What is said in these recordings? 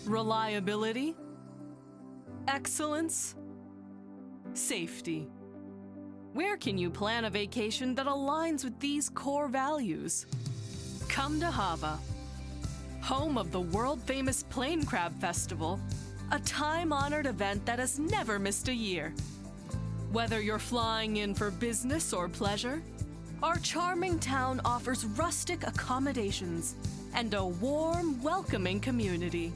reliability, excellence, safety. Where can you plan a vacation that aligns with these core values? Come to Hava, home of the world-famous Plain Crab Festival, a time-honored event that has never missed a year. Whether you're flying in for business or pleasure, our charming town offers rustic accommodations and a warm, welcoming community.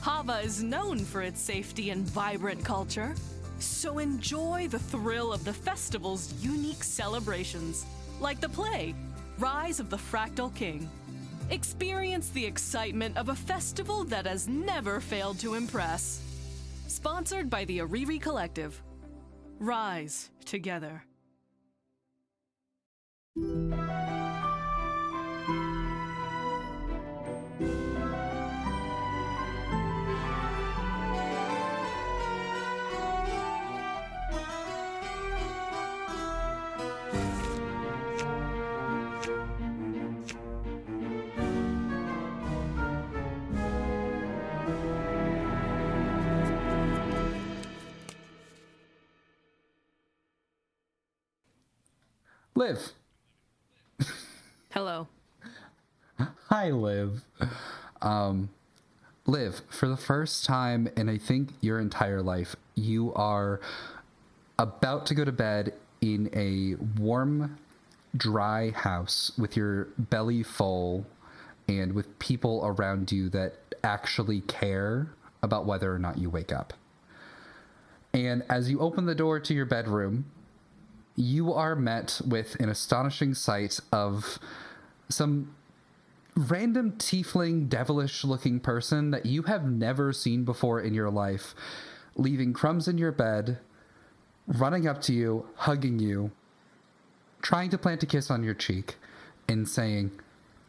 Hava is known for its safety and vibrant culture, so enjoy the thrill of the festival's unique celebrations, like the play, Rise of the Fractal King. Experience the excitement of a festival that has never failed to impress. Sponsored by the Ariri Collective. Rise together. Liv. Hello. Hi, Liv. Liv, for the first time in I think your entire life, you are about to go to bed in a warm, dry house with your belly full and with people around you that actually care about whether or not you wake up. And as you open the door to your bedroom, you are met with an astonishing sight of some random tiefling, devilish-looking person that you have never seen before in your life, leaving crumbs in your bed, running up to you, hugging you, trying to plant a kiss on your cheek, and saying,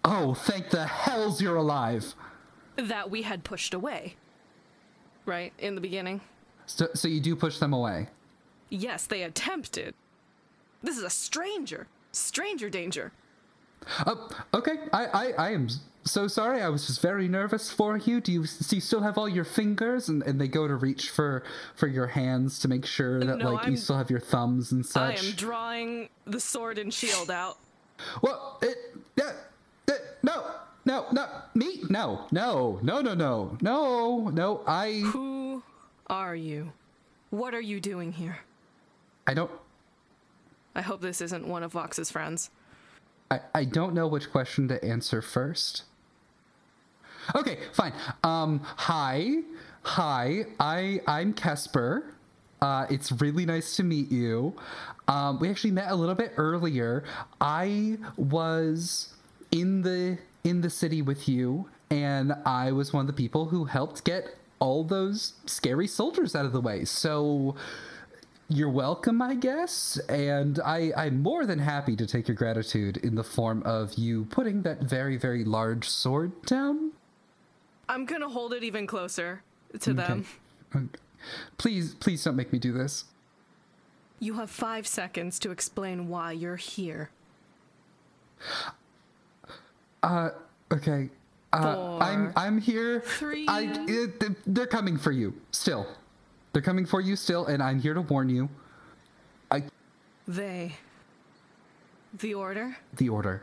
"Oh, thank the hells you're alive!" That we had pushed away. Right, in the beginning? So you do push them away? Yes, they attempted. This is a stranger. Stranger danger. Okay. I am so sorry. I was just very nervous for you. Do you still have all your fingers? And they go to reach for your hands to make sure that you still have your thumbs and such. I am drawing the sword and shield out. Well, no, Who are you? What are you doing here? I hope this isn't one of Vox's friends. I don't know which question to answer first. Okay, fine. Hi. I'm Kesper. It's really nice to meet you. We actually met a little bit earlier. I was in the city with you, and I was one of the people who helped get all those scary soldiers out of the way. So you're welcome, I guess, and I'm more than happy to take your gratitude in the form of you putting that very, very large sword down. I'm gonna hold it even closer to them. Okay. Please don't make me do this. You have 5 seconds to explain why you're here. Okay. I'm here. 3. They're coming for you still. They're coming for you still, and I'm here to warn you. They. The Order? The Order.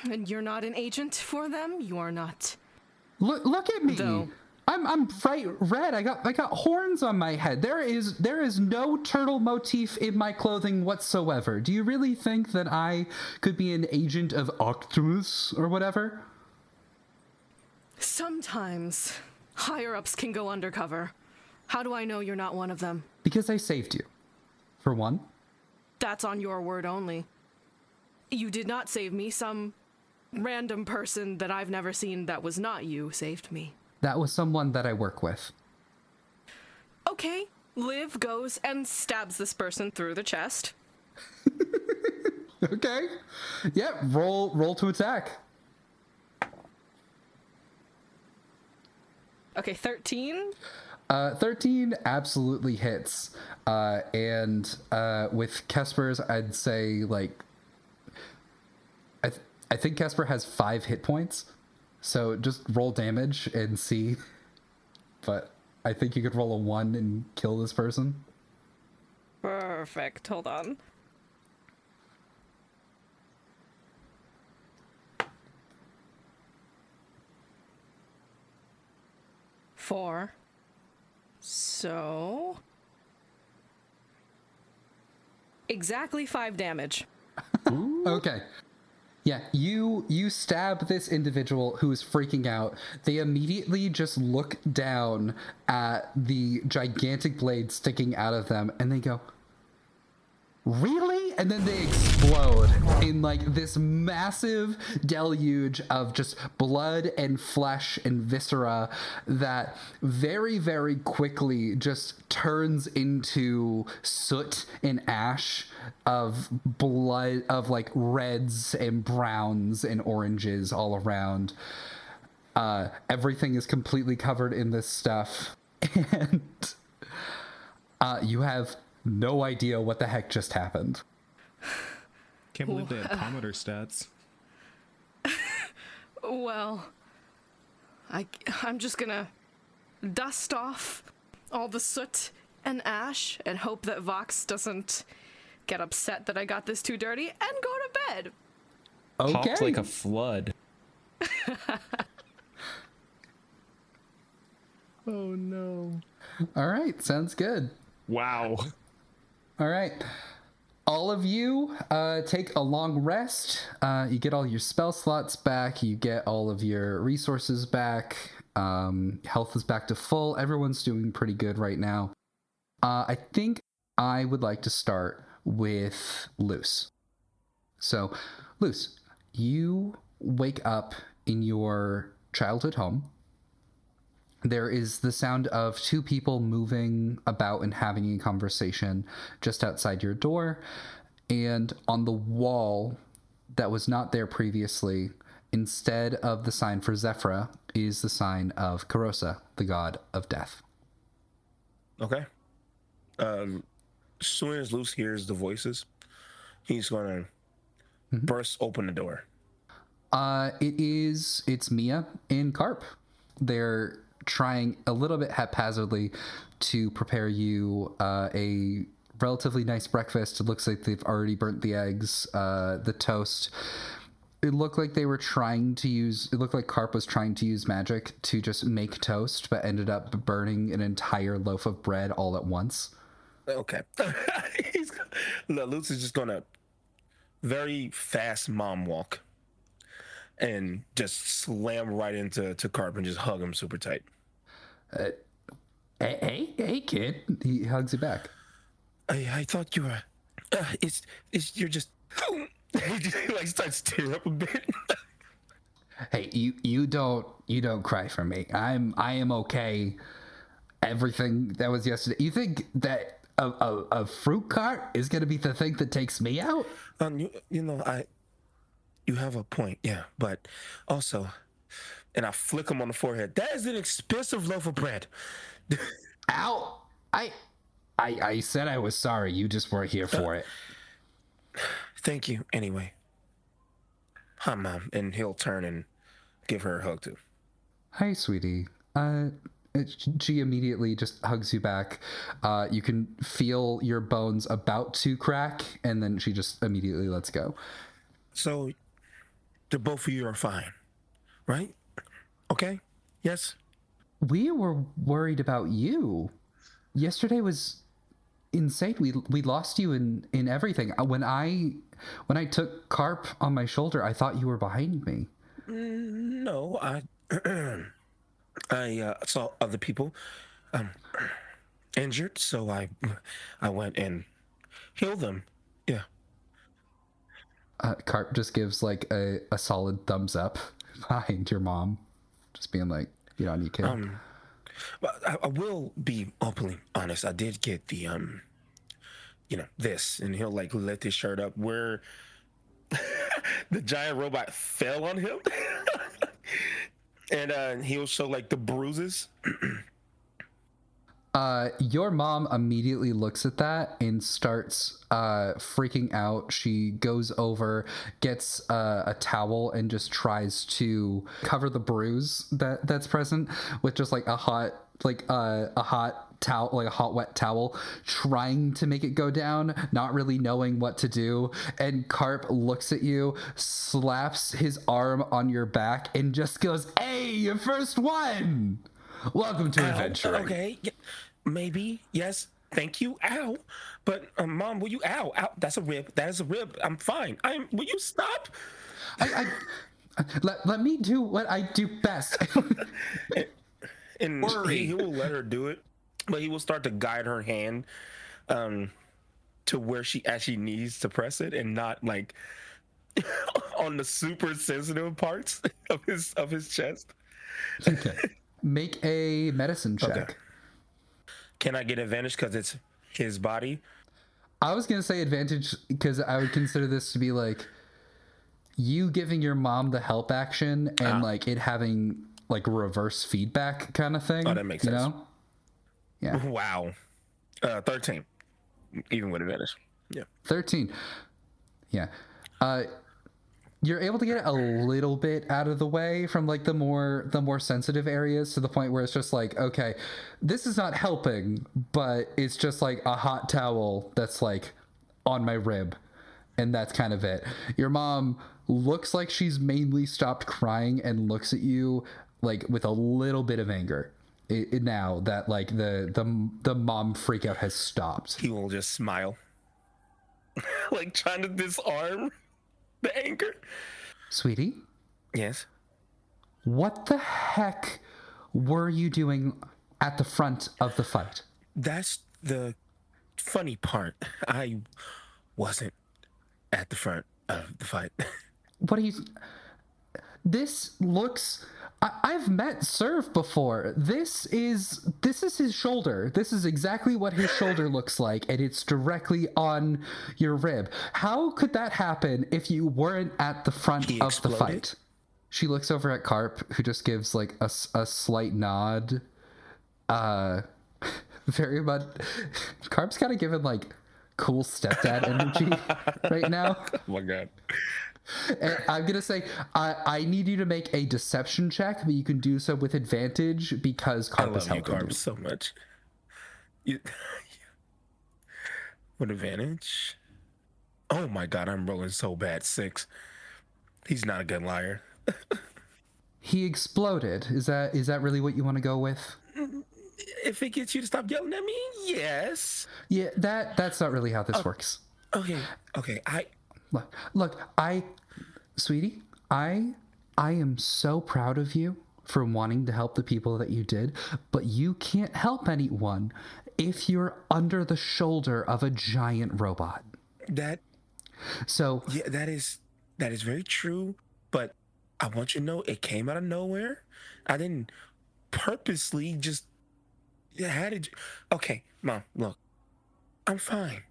And you're not an agent for them? You are not. Look at me. Though. I'm bright red. I got horns on my head. There is no turtle motif in my clothing whatsoever. Do you really think that I could be an agent of Octopus or whatever? Sometimes higher-ups can go undercover. How do I know you're not one of them? Because I saved you, for one. That's on your word only. You did not save me. Some random person that I've never seen that was not you saved me. That was someone that I work with. Okay. Liv goes and stabs this person through the chest. Okay. Yeah, roll to attack. Okay, 13? 13 absolutely hits. And with Kesper's, I'd say, I think Casper has 5 hit points, so just roll damage and see. But I think you could roll a 1 and kill this person. Perfect. Hold on. Four. So exactly 5 damage. Okay. Yeah, you stab this individual who is freaking out. They immediately just look down at the gigantic blade sticking out of them, and they go, "Really?" And then they explode in like this massive deluge of just blood and flesh and viscera that very, very quickly just turns into soot and ash of blood, of like reds and browns and oranges all around. Everything is completely covered in this stuff. And you have no idea what the heck just happened. Can't believe they had Commodore stats. Well, I'm just gonna dust off all the soot and ash and hope that Vox doesn't get upset that I got this too dirty and go to bed. Okay. Popped like a flood. Oh no. All right, sounds good. Wow. All right. All of you take a long rest. You get all your spell slots back. You get all of your resources back. Health is back to full. Everyone's doing pretty good right now. I think I would like to start with Luce. So, Luce, you wake up in your childhood home. There is the sound of 2 people moving about and having a conversation just outside your door. And on the wall that was not there previously, instead of the sign for Zephyra, is the sign of Karosa, the god of death. Okay. As soon as Luce hears the voices, he's going to burst open the door. It's Mia and Carp. They're trying a little bit haphazardly to prepare you a relatively nice breakfast. It looks like they've already burnt the eggs, the toast. It looked like Carp was trying to use magic to just make toast, but ended up burning an entire loaf of bread all at once. Okay. Luce is just going to very fast mom walk and just slam right into Carp and just hug him super tight. Hey, kid. He hugs you back. I thought you were. You're just. He just like starts tearing up a bit. Hey, you don't cry for me. I am okay. Everything that was yesterday. You think that a fruit cart is gonna be the thing that takes me out? You have a point, yeah, but also, and I flick him on the forehead. That is an expensive loaf of bread. Ow! I said I was sorry. You just weren't here for it. Thank you. Anyway, hi, Mom, and he'll turn and give her a hug too. Hi, sweetie. She immediately just hugs you back. You can feel your bones about to crack, and then she just immediately lets go. So, the both of you are fine, right? Okay? Yes? We were worried about you. Yesterday was insane. We lost you in everything. When I took Carp on my shoulder, I thought you were behind me. No, I saw other people injured, so I went and healed them. Yeah. Carp just gives like a solid thumbs up behind your mom, just being like, "You don't need kid." But I will be openly honest. I did get the this, and he'll like lift his shirt up where the giant robot fell on him, and he'll show like the bruises. Your mom immediately looks at that and starts freaking out. She goes over, gets a towel, and just tries to cover the bruise that's present with just like a hot towel, like a hot wet towel, trying to make it go down, not really knowing what to do. And Carp looks at you, slaps his arm on your back, and just goes, "Hey, your first one! Welcome to adventure." Okay, yeah, maybe, yes, thank you. Ow. But Mom, will you ow? That's a rib. That is a rib. I'm fine. Will you stop? Let me do what I do best. And he will let her do it, but he will start to guide her hand to where she actually needs to press it, and not like on the super sensitive parts of his chest. Okay. Make a medicine check. Okay. Can I get advantage because it's his body? I was going to say advantage because I would consider this to be like you giving your mom the help action and like it having like reverse feedback kind of thing. Oh, that makes sense. You know? Yeah. Wow. 13. Even with advantage. Yeah. 13. Yeah. You're able to get it a little bit out of the way from like the more sensitive areas, to the point where it's just like, okay, this is not helping, but it's just like a hot towel that's like on my rib, and that's kind of it. Your mom looks like she's mainly stopped crying and looks at you like with a little bit of anger now that like the mom freak out has stopped. He will just smile, like trying to disarm the anger. Sweetie? Yes? What the heck were you doing at the front of the fight? That's the funny part. I wasn't at the front of the fight. What are you... This looks... I've met Serve before. This is his shoulder. This is exactly what his shoulder looks like, and it's directly on your rib. How could that happen if you weren't at the front of the fight? She looks over at Carp, who just gives like a slight nod. Very much. Carp's kind of giving like cool stepdad energy right now. Oh my god. And I'm going to say, I need you to make a deception check, but you can do so with advantage because Carp is helping you. Carp so much. With advantage? Oh my god, I'm rolling so bad. 6. He's not a good liar. He exploded. Is that really what you want to go with? If it gets you to stop yelling at me, yes. Yeah, that's not really how this works. Okay. Look, sweetie, I am so proud of you for wanting to help the people that you did, but you can't help anyone if you're under the shoulder of a giant robot. Yeah, that is very true, but I want you to know it came out of nowhere. I didn't purposely just had it. Okay, Mom, look, I'm fine.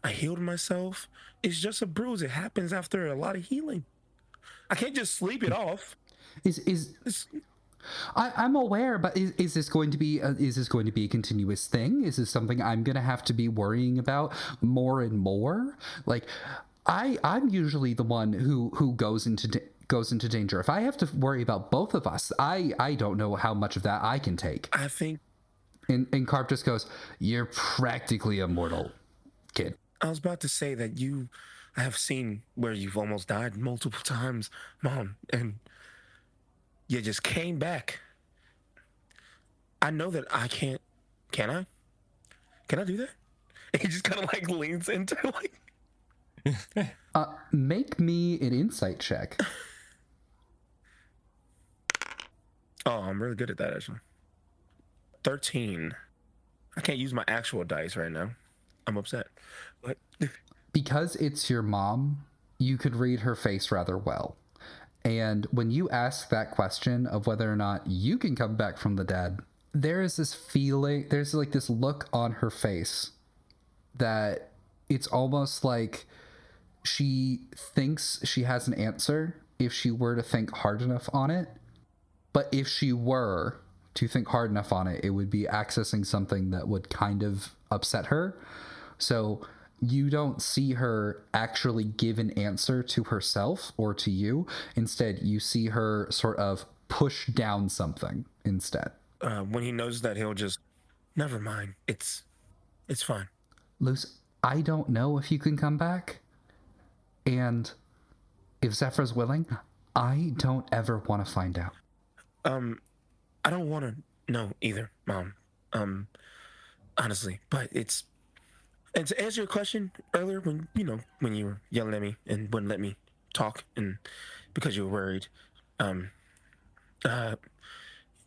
I healed myself. It's just a bruise. It happens after a lot of healing. I can't just sleep it off. I'm aware, but is this going to be a continuous thing? Is this something I'm going to have to be worrying about more and more? Like, I'm usually the one who goes into danger. If I have to worry about both of us, I don't know how much of that I can take. I think. And Carp just goes, "You're practically immortal, kid." I was about to say that I have seen where you've almost died multiple times, Mom, and you just came back. I know that I can't. Can I? Can I do that? And he just kind of like leans into like. Make me an insight check. Oh, I'm really good at that actually. 13. I can't use my actual dice right now. I'm upset. But because it's your mom, you could read her face rather well. And when you ask that question of whether or not you can come back from the dead, there is this feeling, there's like this look on her face that it's almost like she thinks she has an answer if she were to think hard enough on it. But if she were to think hard enough on it, it would be accessing something that would kind of upset her. So you don't see her actually give an answer to herself or to you. Instead, you see her sort of push down something instead. When he knows that, he'll just, never mind. It's fine. Luce, I don't know if you can come back. And if Zephyr's willing, I don't ever want to find out. I don't want to know either, Mom. Honestly, but and to answer your question earlier when you were yelling at me and wouldn't let me talk and because you were worried,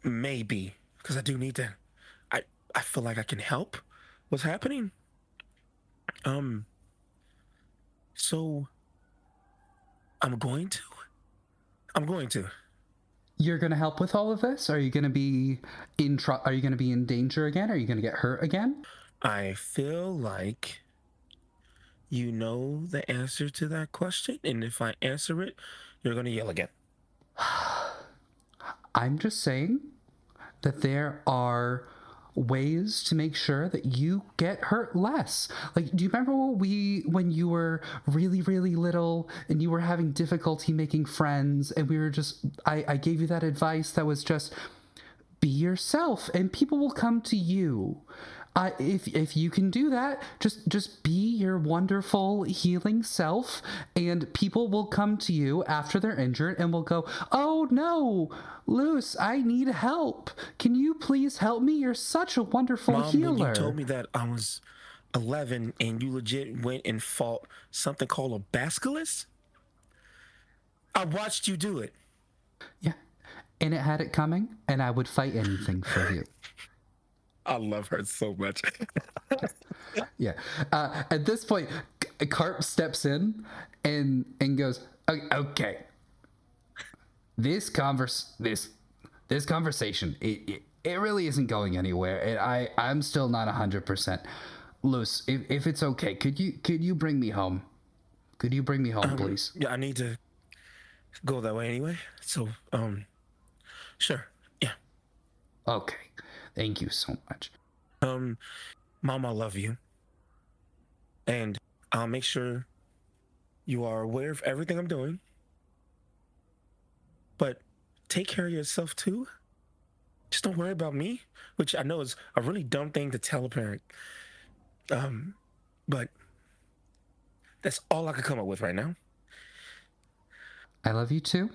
maybe because I do need to. I feel like I can help. What's happening? So I'm going to. You're going to help with all of this? Are you going to be are you going to be in danger again? Are you going to get hurt again? I feel like you know the answer to that question, and if I answer it, you're going to yell again. I'm just saying that there are ways to make sure that you get hurt less. Like, do you remember when you were really, really little and you were having difficulty making friends and we were just, I gave you that advice that was just be yourself and people will come to you. If you can do that, just be your wonderful healing self and people will come to you after they're injured and will go, oh no, Luce, I need help. Can you please help me? You're such a wonderful healer. When you told me that I was 11 and you legit went and fought something called a basilisk, I watched you do it. Yeah, and it had it coming and I would fight anything for you. I love her so much. Yeah. At this point, Carp steps in and goes, okay. This conversation, it really isn't going anywhere. And I'm still not 100%. Luce, if it's okay, could you bring me home? Could you bring me home, please? Yeah, I need to go that way anyway. So, sure. Yeah. Okay. Thank you so much. Mom, I love you. And I'll make sure you are aware of everything I'm doing. But take care of yourself too. Just don't worry about me, which I know is a really dumb thing to tell a parent. But that's all I could come up with right now. I love you too.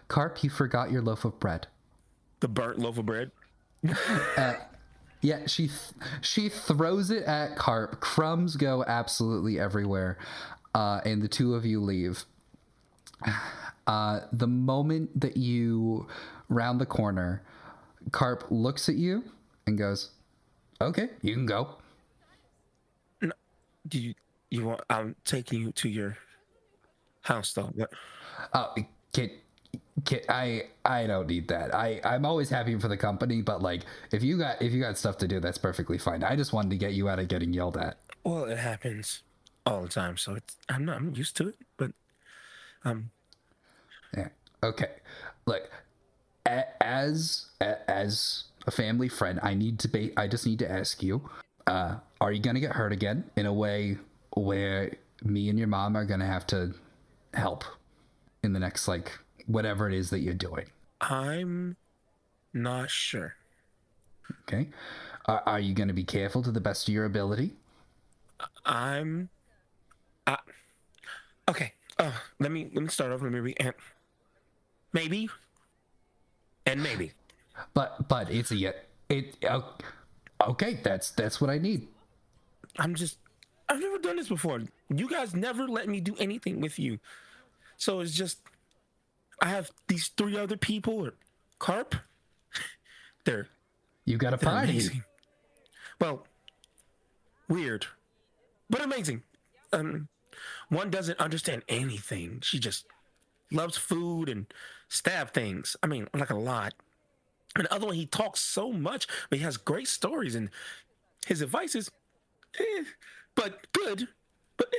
Carp, you forgot your loaf of bread. The burnt loaf of bread? Yeah, she throws it at Carp. Crumbs go absolutely everywhere, and the two of you leave. The moment that you round the corner, Carp looks at you and goes, "Okay, you can go." No, do you want? I'm taking you to your house, though. I don't need that. I'm always happy for the company, but like if you got stuff to do, that's perfectly fine. I just wanted to get you out of getting yelled at. Well, it happens all the time, so I'm used to it. But yeah, okay. Look, as a family friend, I just need to ask you, are you gonna get hurt again in a way where me and your mom are gonna have to help in the next whatever it is that you're doing? I'm not sure. Okay. Are you going to be careful to the best of your ability? Okay. Let me start over. Maybe. And maybe. But it's okay. That's what I need. I've never done this before. You guys never let me do anything with you. So it's just, I have these 3 other people, or Carp. You got a party. Amazing. Well, weird, but amazing. One doesn't understand anything. She just loves food and stab things. I mean, like a lot. And the other one, he talks so much, but he has great stories, and his advice is, but good, but.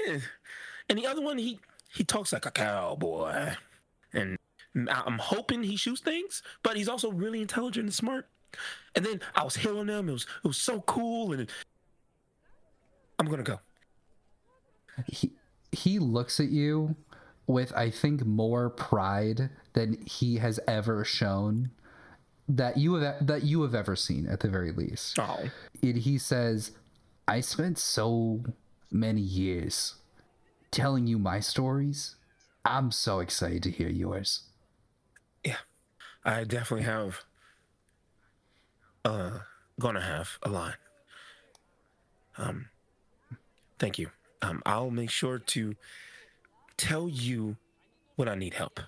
And the other one, he talks like a cowboy, and I'm hoping he shoots things, but he's also really intelligent and smart. And then I was healing him. It was so cool, and I'm gonna go. He looks at you with, I think, more pride than he has ever shown that you have ever seen, at the very least. Oh. He says, I spent so many years telling you my stories. I'm so excited to hear yours. Yeah, I definitely have gonna have a line. Thank you. I'll make sure to tell you when I need help.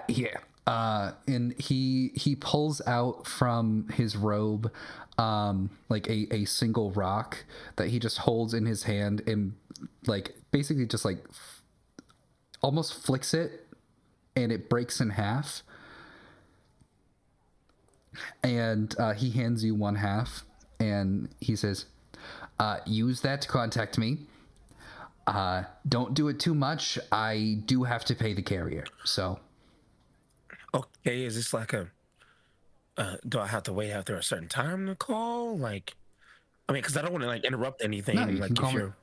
Here. And he pulls out from his robe like a single rock that he just holds in his hand and like basically just like almost flicks it, and it breaks in half. And he hands you one half, and he says, use that to contact me. Don't do it too much. I do have to pay the carrier, so. Okay, is this like do I have to wait after a certain time to call? Like, I mean, because I don't want to like interrupt anything, No, you like can call if me. you're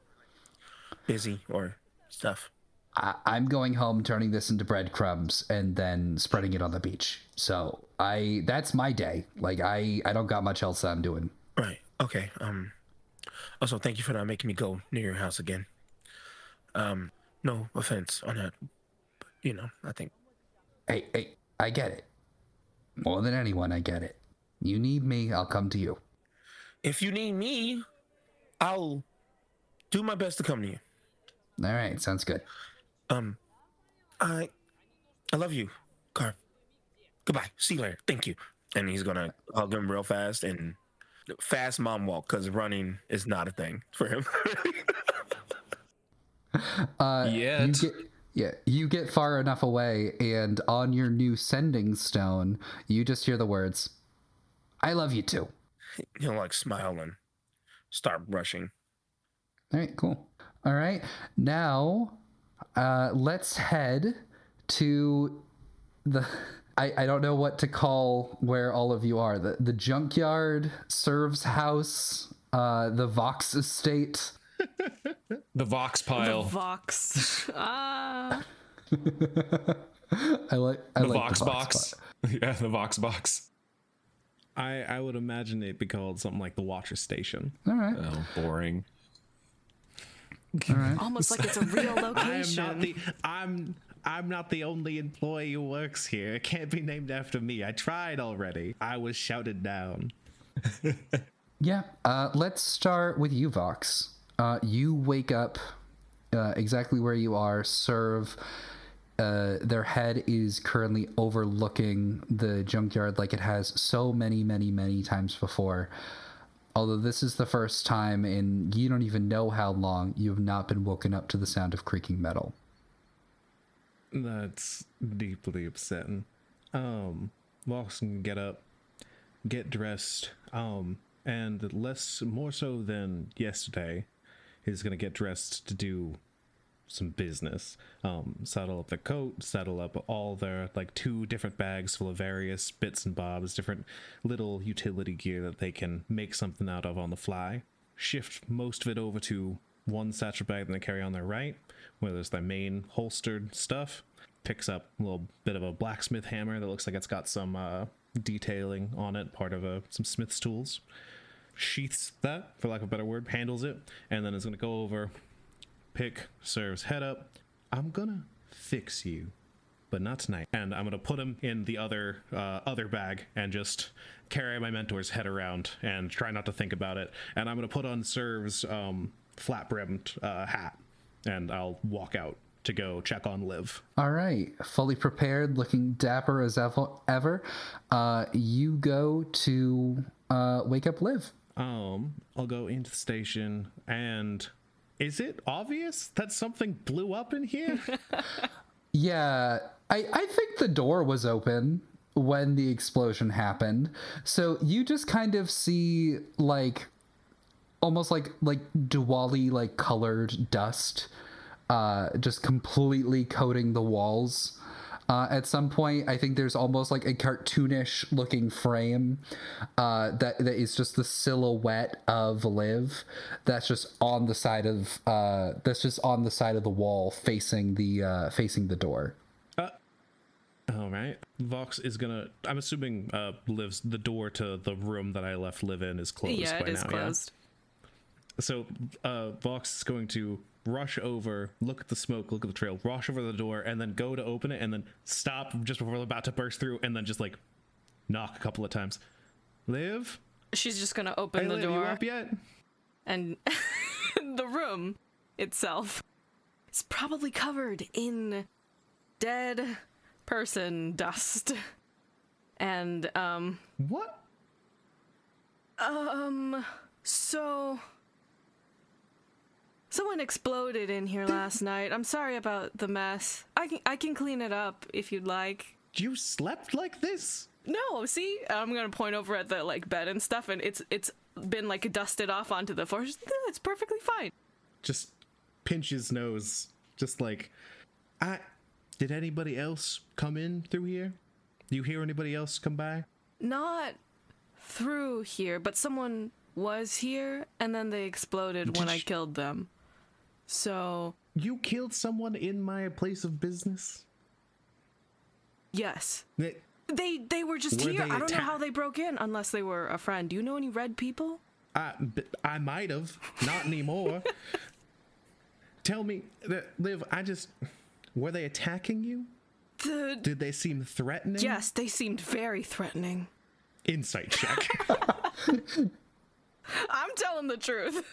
busy or stuff. I'm going home, turning this into breadcrumbs, and then spreading it on the beach. So that's my day. Like I don't got much else that I'm doing. Right. Okay. Also, thank you for not making me go near your house again. No offense on that, but, you know, I think. Hey, I get it. More than anyone, I get it. You need me, I'll come to you. If you need me, I'll do my best to come to you. All right, sounds good. I love you, Carp. Goodbye. See you later. Thank you. And he's gonna hug him real fast and fast mom walk, because running is not a thing for him. You get far enough away, and on your new sending stone, you just hear the words, I love you too. He'll like smile and start rushing. All right, cool. All right, now let's head to the... I don't know what to call where all of you are. The junkyard, Serv's house, the Vox estate. The Vox pile. The Vox. I like The the Vox box. Yeah, the Vox box. I would imagine it'd be called something like the Watcher Station. All right. Oh, boring. All right. Almost like it's a real location. I'm not the only employee who works here. It can't be named after me. I tried already. I was shouted down. Yeah. Let's start with you, Vox. You wake up exactly where you are. Serve. Their head is currently overlooking the junkyard like it has so many, many, many times before. Although this is the first time in you don't even know how long you have not been woken up to the sound of creaking metal. That's deeply upsetting. Vox can get up, get dressed, and more so than yesterday, he's gonna get dressed to do some business. Saddle up the coat, saddle up all their like 2 different bags full of various bits and bobs, different little utility gear that they can make something out of on the fly. Shift most of it over to one satchel bag that they carry on their right, where there's their main holstered stuff. Picks up a little bit of a blacksmith hammer that looks like it's got some detailing on it, part of some smith's tools. Sheaths that, for lack of a better word, handles it, and then is going to go over, pick Serve's head up. I'm going to fix you, but not tonight. And I'm going to put him in the other bag and just carry my mentor's head around and try not to think about it. And I'm going to put on Serve's flat-brimmed hat, and I'll walk out to go check on Liv. All right, fully prepared, looking dapper as ever. You go to wake up Liv. I'll go into the station, and is it obvious that something blew up in here? Yeah, I think the door was open when the explosion happened. So you just kind of see like almost like Diwali like colored dust just completely coating the walls. At some point, I think there's almost like a cartoonish looking frame that is just the silhouette of Liv that's just on the side of the wall facing the door. All right. Vox is gonna. I'm assuming Liv's the door to the room that I left Liv in is closed. Yeah, it is closed. Yeah? So Vox is going to rush over, look at the smoke, look at the trail, rush over the door, and then go to open it, and then stop just before they're about to burst through, and then just like knock a couple of times. Liv? She's just gonna open the Liv, door. You up yet? And the room itself is probably covered in dead person dust. And What? So someone exploded in here last night. I'm sorry about the mess. I can clean it up if you'd like. You slept like this? No, see? I'm gonna point over at the like bed and stuff, and it's been like dusted off onto the floor. It's perfectly fine. Just pinch his nose. Just like, did anybody else come in through here? Do you hear anybody else come by? Not through here, but someone was here, and then they exploded when I killed them. So... You killed someone in my place of business? Yes. They were just here. I don't know how they broke in, unless they were a friend. Do you know any red people? I might have. Not anymore. Tell me, Liv, were they attacking you? Did they seem threatening? Yes, they seemed very threatening. Insight check. I'm telling the truth.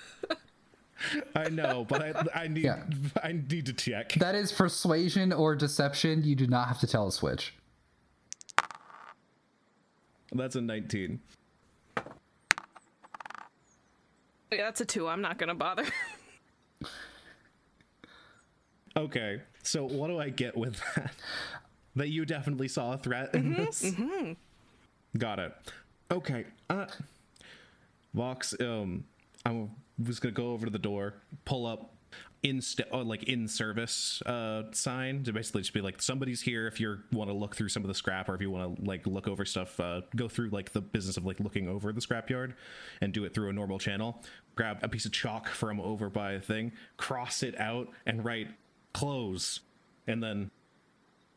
I know, but I need to check. That is persuasion or deception. You do not have to tell us which. That's a 19. Yeah, that's a 2. I'm not gonna bother. Okay, so what do I get with that? That you definitely saw a threat in this? Mm-hmm. Got it. Okay. Vox, I was gonna go over to the door, pull up in service sign to basically just be like, somebody's here if you want to look through some of the scrap, or if you want to like look over stuff, go through like the business of like looking over the scrapyard and do it through a normal channel. Grab a piece of chalk from over by a thing, cross it out, and write close, and then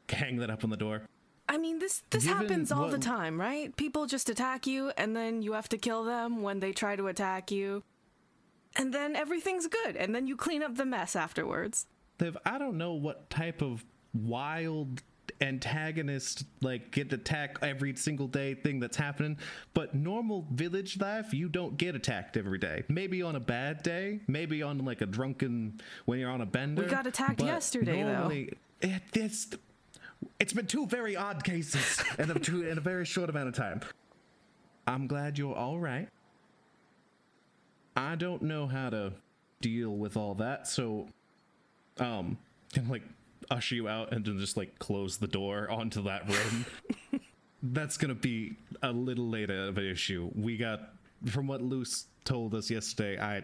hang that up on the door. I mean, this happens all the time, right? People just attack you, and then you have to kill them when they try to attack you. And then everything's good, and then you clean up the mess afterwards. Liv, I don't know what type of wild antagonist, like, get attacked every single day thing that's happening, but normal village life, you don't get attacked every day. Maybe on a bad day, maybe on, like, a drunken, when you're on a bender. We got attacked yesterday, normally, though. It's been 2 very odd cases in a very short amount of time. I'm glad you're all right. I don't know how to deal with all that, so can like usher you out and then just like close the door onto that room. That's gonna be a little later of an issue. We got, from what Luce told us yesterday,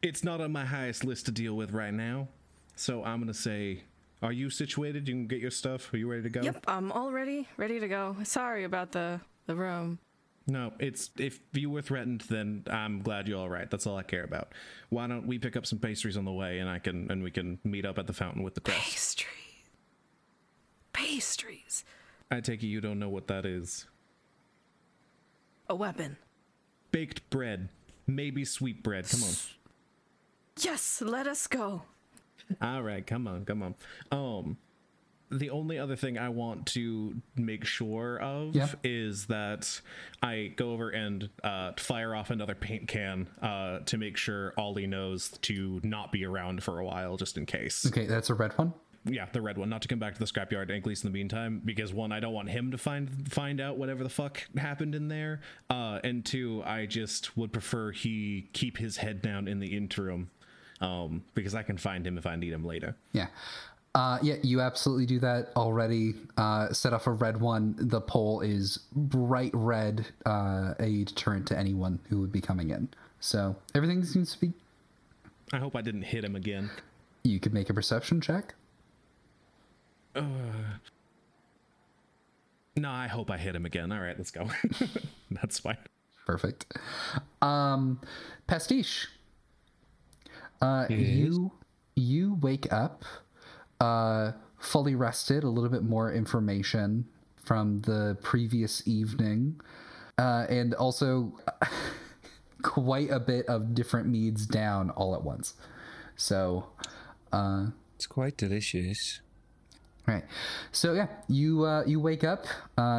it's not on my highest list to deal with right now. So I'm gonna say, are you situated? You can get your stuff. Are you ready to go? Yep, I'm all ready to go. Sorry about the room. No, if you were threatened, then I'm glad you're all right. That's all I care about. Why don't we pick up some pastries on the way, and we can meet up at the fountain with the crest. Pastries. I take it you don't know what that is. A weapon. Baked bread, maybe sweet bread. Come on. Yes, let us go. All right, come on. The only other thing I want to make sure of is that I go over and fire off another paint can to make sure Ollie knows to not be around for a while, just in case. Okay, that's a red one? Yeah, the red one. Not to come back to the scrapyard, at least in the meantime, because 1, I don't want him to find out whatever the fuck happened in there, and 2, I just would prefer he keep his head down in the interim, because I can find him if I need him later. Yeah. Yeah, you absolutely do that already. Set off a red one. The pole is bright red, a deterrent to anyone who would be coming in. So everything seems to be... I hope I didn't hit him again. You could make a perception check. No, I hope I hit him again. All right, let's go. That's fine. Perfect. Pastiche. Yes. You wake up fully rested, a little bit more information from the previous evening, and also quite a bit of different meads down all at once. So It's quite delicious. right. So yeah, you wake up.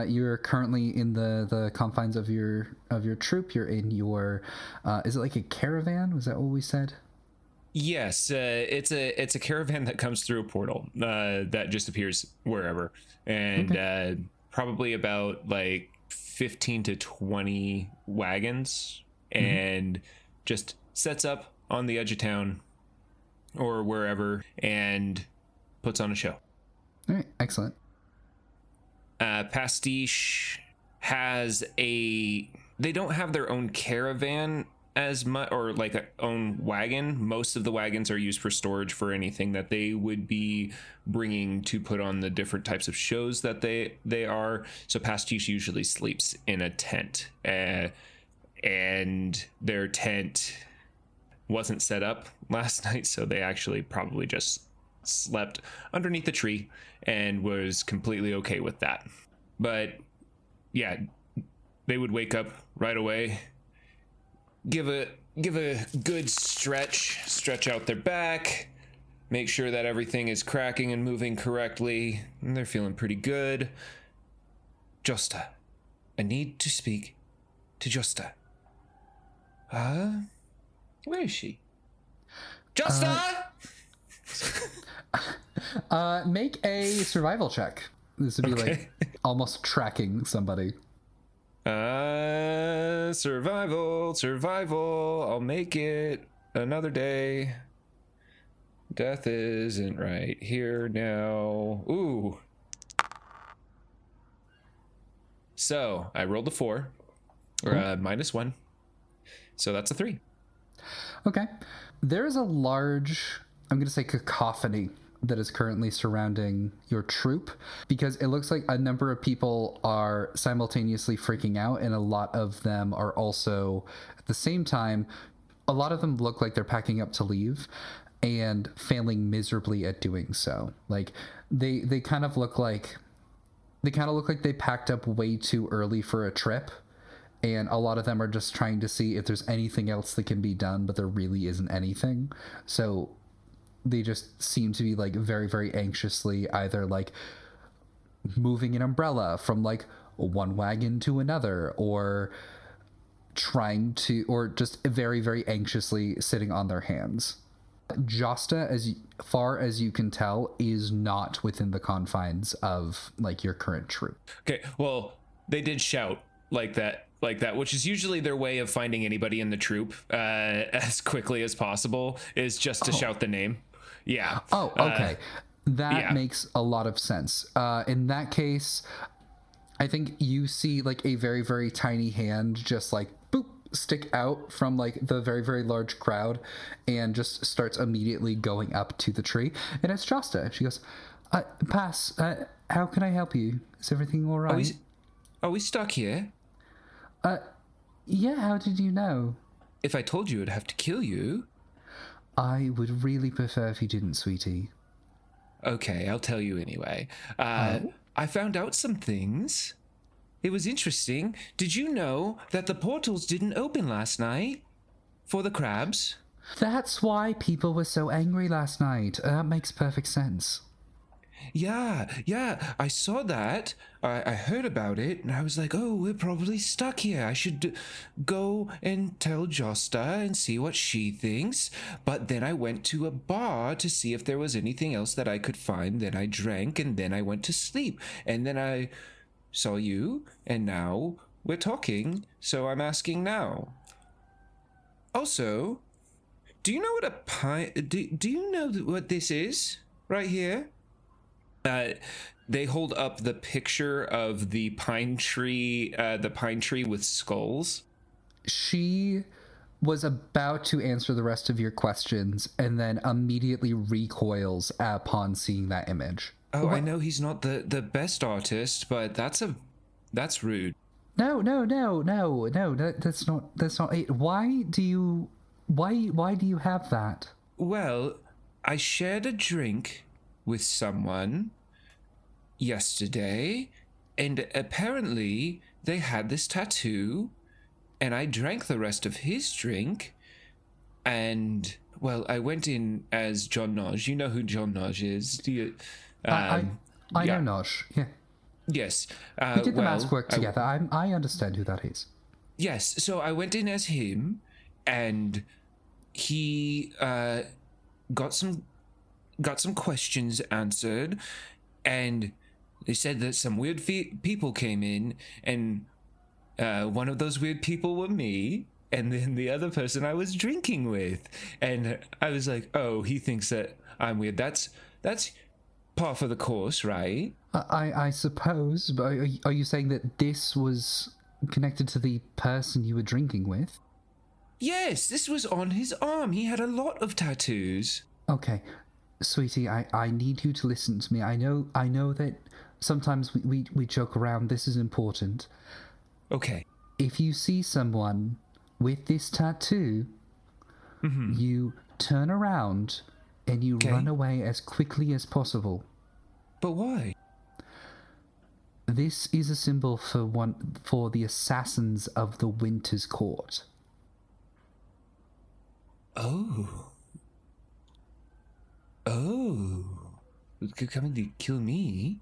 You're currently in the confines of your troop. You're in your is it like a caravan? Was that what we said? Yes, it's a caravan that comes through a portal that just appears wherever, and probably about like 15 to 20 wagons, and just sets up on the edge of town or wherever and puts on a show. All right, excellent. Pastiche has they don't have their own caravan as much, or like a own wagon. Most of the wagons are used for storage for anything that they would be bringing to put on the different types of shows that they are. So Pastiche usually sleeps in a tent, and their tent wasn't set up last night, so they actually probably just slept underneath the tree and was completely okay with that. But yeah, they would wake up right away, give a good stretch out their back, make sure that everything is cracking and moving correctly, and they're feeling pretty good. Josta, I need to speak to Josta. Where is she? Josta! Make a survival check. This would be Okay. like almost tracking somebody. Survival. I'll make it another day. Death isn't right here now. Ooh. So I rolled a 4, or -1. So that's a 3. Okay. There is a large, I'm going to say, cacophony that is currently surrounding your troop, because it looks like a number of people are simultaneously freaking out, and a lot of them are also at the same time, a lot of them look like they're packing up to leave and failing miserably at doing so. Like they kind of look like they packed up way too early for a trip, and a lot of them are just trying to see if there's anything else that can be done, but there really isn't anything. So they just seem to be like very, very anxiously either like moving an umbrella from like one wagon to another, or just very, very anxiously sitting on their hands. Josta, as far as you can tell, is not within the confines of like your current troop. Okay, well, they did shout like that, which is usually their way of finding anybody in the troop as quickly as possible, is just to shout the name. Yeah. Oh, okay. That makes a lot of sense. In that case, I think you see like a very, very tiny hand just like boop stick out from like the very, very large crowd, and just starts immediately going up to the tree. And it's Josta. She goes, Pass, how can I help you? Is everything all right? Are we stuck here? Yeah, how did you know? If I told you, I'd have to kill you. I would really prefer if you didn't, sweetie. Okay, I'll tell you anyway. I found out some things. It was interesting. Did you know that the portals didn't open last night for the crabs? That's why people were so angry last night. That makes perfect sense. Yeah, I saw that. I heard about it, and I was like, oh, we're probably stuck here. I should go and tell Josta and see what she thinks. But then I went to a bar to see if there was anything else that I could find. Then I drank, and then I went to sleep. And then I saw you, and now we're talking, so I'm asking now. Also, do you know what a pine... Do you know what this is right here? They hold up the picture of the pine tree with skulls. She was about to answer the rest of your questions and then immediately recoils upon seeing that image. Oh, I know he's not the best artist, but that's rude. No, that's not it. Why do you have that? Well, I shared a drink with someone yesterday, and apparently they had this tattoo, and I drank the rest of his drink, and, well, I went in as John Noj. You know who John Noj is, do you? I know Noj, yeah. Yes. We did the mask work together. I understand who that is. Yes, so I went in as him, and he got some questions answered, and they said that some weird people came in, and one of those weird people were me, and then the other person I was drinking with, and I was like, oh, he thinks that I'm weird. That's par for the course, right? I suppose, but are you saying that this was connected to the person you were drinking with? Yes, this was on his arm. He had a lot of tattoos. Okay, sweetie, I need you to listen to me. I know that sometimes we joke around. This is important. Okay. If you see someone with this tattoo, you turn around and you run away as quickly as possible. But why? This is a symbol for the assassins of the Winter's Court. Oh. Could come and kill me?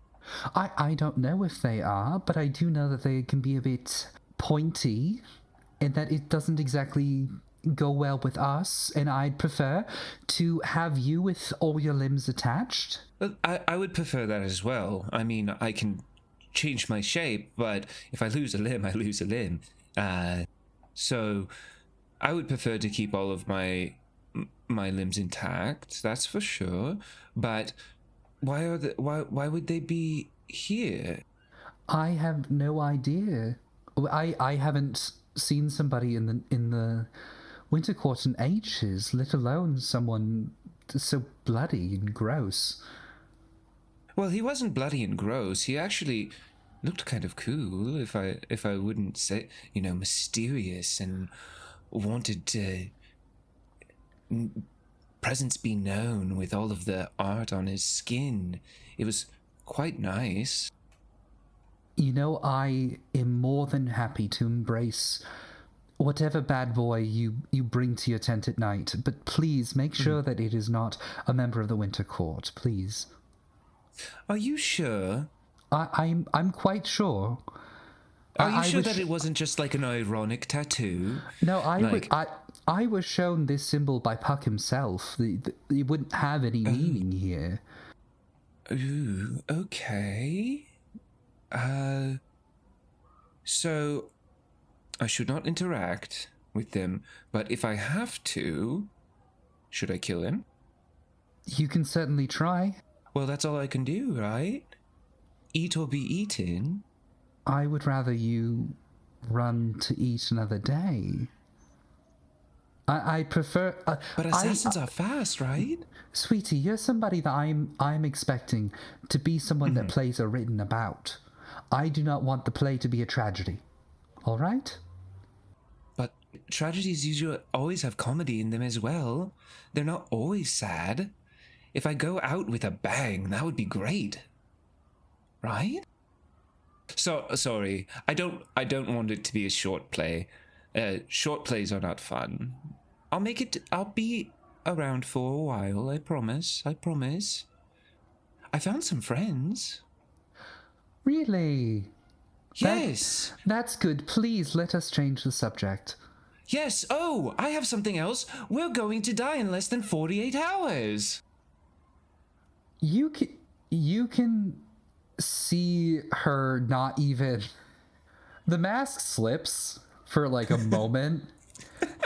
I don't know if they are, but I do know that they can be a bit pointy, and that it doesn't exactly go well with us, and I'd prefer to have you with all your limbs attached. I would prefer that as well. I mean, I can change my shape, but if I lose a limb, I lose a limb. So I would prefer to keep all of my limbs intact, that's for sure. But why would they be here? I have no idea. I haven't seen somebody in the Winter Court in ages, let alone someone so bloody and gross. Well, he wasn't bloody and gross. He actually looked kind of cool, if I wouldn't say, mysterious, and wanted to presence be known with all of the art on his skin. It was quite nice. I am more than happy to embrace whatever bad boy you bring to your tent at night, but please make sure that it is not a member of the Winter Court, please. Are you sure? I'm quite sure. Are you sure that it wasn't just like an ironic tattoo? No, I was shown this symbol by Puck himself. It wouldn't have any meaning here. Ooh, okay. So I should not interact with them, but if I have to, should I kill him? You can certainly try. Well, that's all I can do, right? Eat or be eaten. I would rather you run to eat another day. I prefer... but assassins are fast, right? Sweetie, you're somebody that I'm expecting to be someone that plays are written about. I do not want the play to be a tragedy. All right? But tragedies usually always have comedy in them as well. They're not always sad. If I go out with a bang, that would be great. Right? So sorry. I don't want it to be a short play. Short plays are not fun. I'll be around for a while, I promise. I found some friends. Really? Yes. That's good. Please let us change the subject. Yes. Oh, I have something else. We're going to die in less than 48 hours. You can see her not even... The mask slips for like a moment.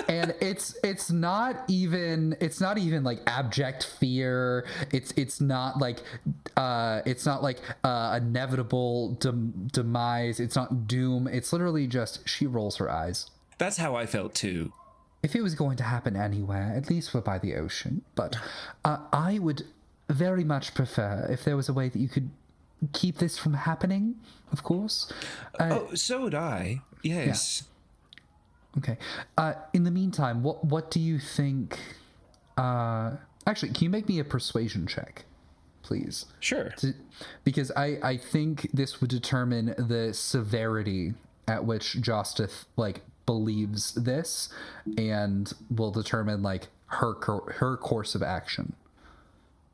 And it's not even like abject fear. It's not like inevitable demise. It's not doom. It's literally just she rolls her eyes. That's how I felt too. If it was going to happen anywhere, at least we're by the ocean. But I would very much prefer if there was a way that you could keep this from happening, of course. So would I. Yes. Yeah. Okay. In the meantime, what do you think... actually, can you make me a persuasion check, please? Sure. Because I think this would determine the severity at which Jostith, like, believes this, and will determine, like, her course of action.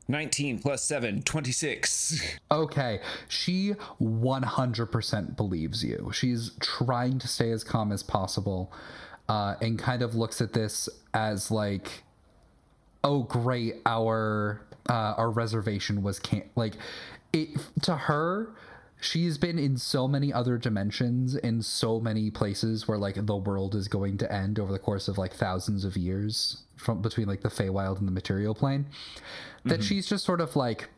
19 plus 7, 26. Okay, she 100% believes you. She's trying to stay as calm as possible, and kind of looks at this as like, oh great, our reservation was to her. She's been in so many other dimensions, in so many places where like the world is going to end over the course of like thousands of years from between like the Feywild and the material plane, that she's just sort of like,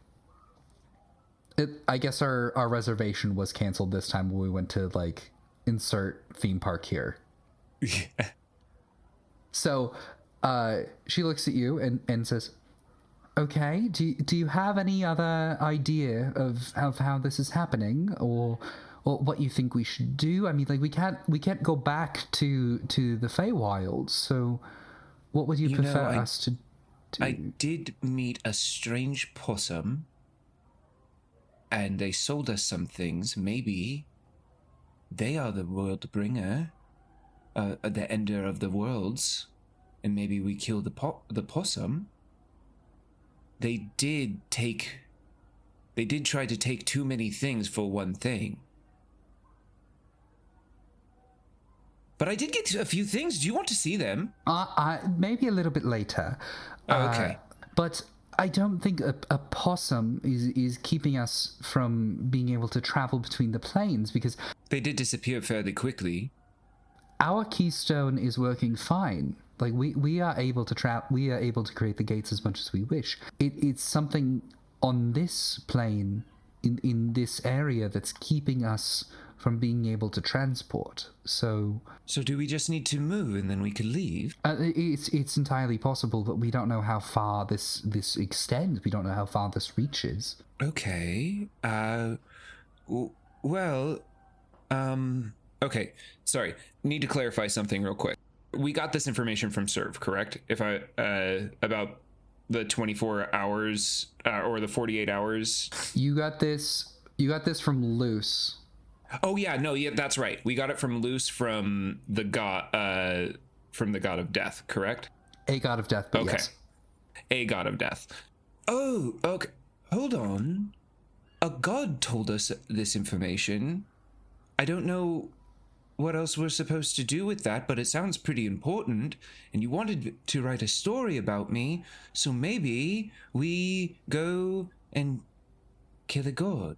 I guess our reservation was canceled this time when we went to like insert theme park here. Yeah. So she looks at you and says, okay, do you have any other idea of how this is happening, or what you think we should do? I mean, like we can't go back to the Feywild, so what would you prefer us to do? I did meet a strange possum, and they sold us some things. Maybe they are the world bringer, the ender of the worlds, and maybe we kill the possum. They did try to take too many things for one thing. But I did get a few things. Do you want to see them? Maybe a little bit later. Okay. But I don't think a possum is keeping us from being able to travel between the planes, because They did disappear fairly quickly. our keystone is working fine. Like we are able to we are able to create the gates as much as we wish. It's something on this plane, in this area, that's keeping us from being able to transport. So do we just need to move and then we could leave? it's entirely possible, but we don't know how far this extends. We don't know how far this reaches. Okay. Okay. Sorry. Need to clarify something real quick. We got this information from Serve, correct? About the 24 hours or the 48 hours. You got this from Luce. Oh yeah, no, yeah, that's right. We got it from Luce, from the god of death, correct? A god of death, but okay. Yes. A god of death. Oh, okay. Hold on. A god told us this information. I don't know what else we're supposed to do with that, but it sounds pretty important, and you wanted to write a story about me, so maybe we go and kill a god.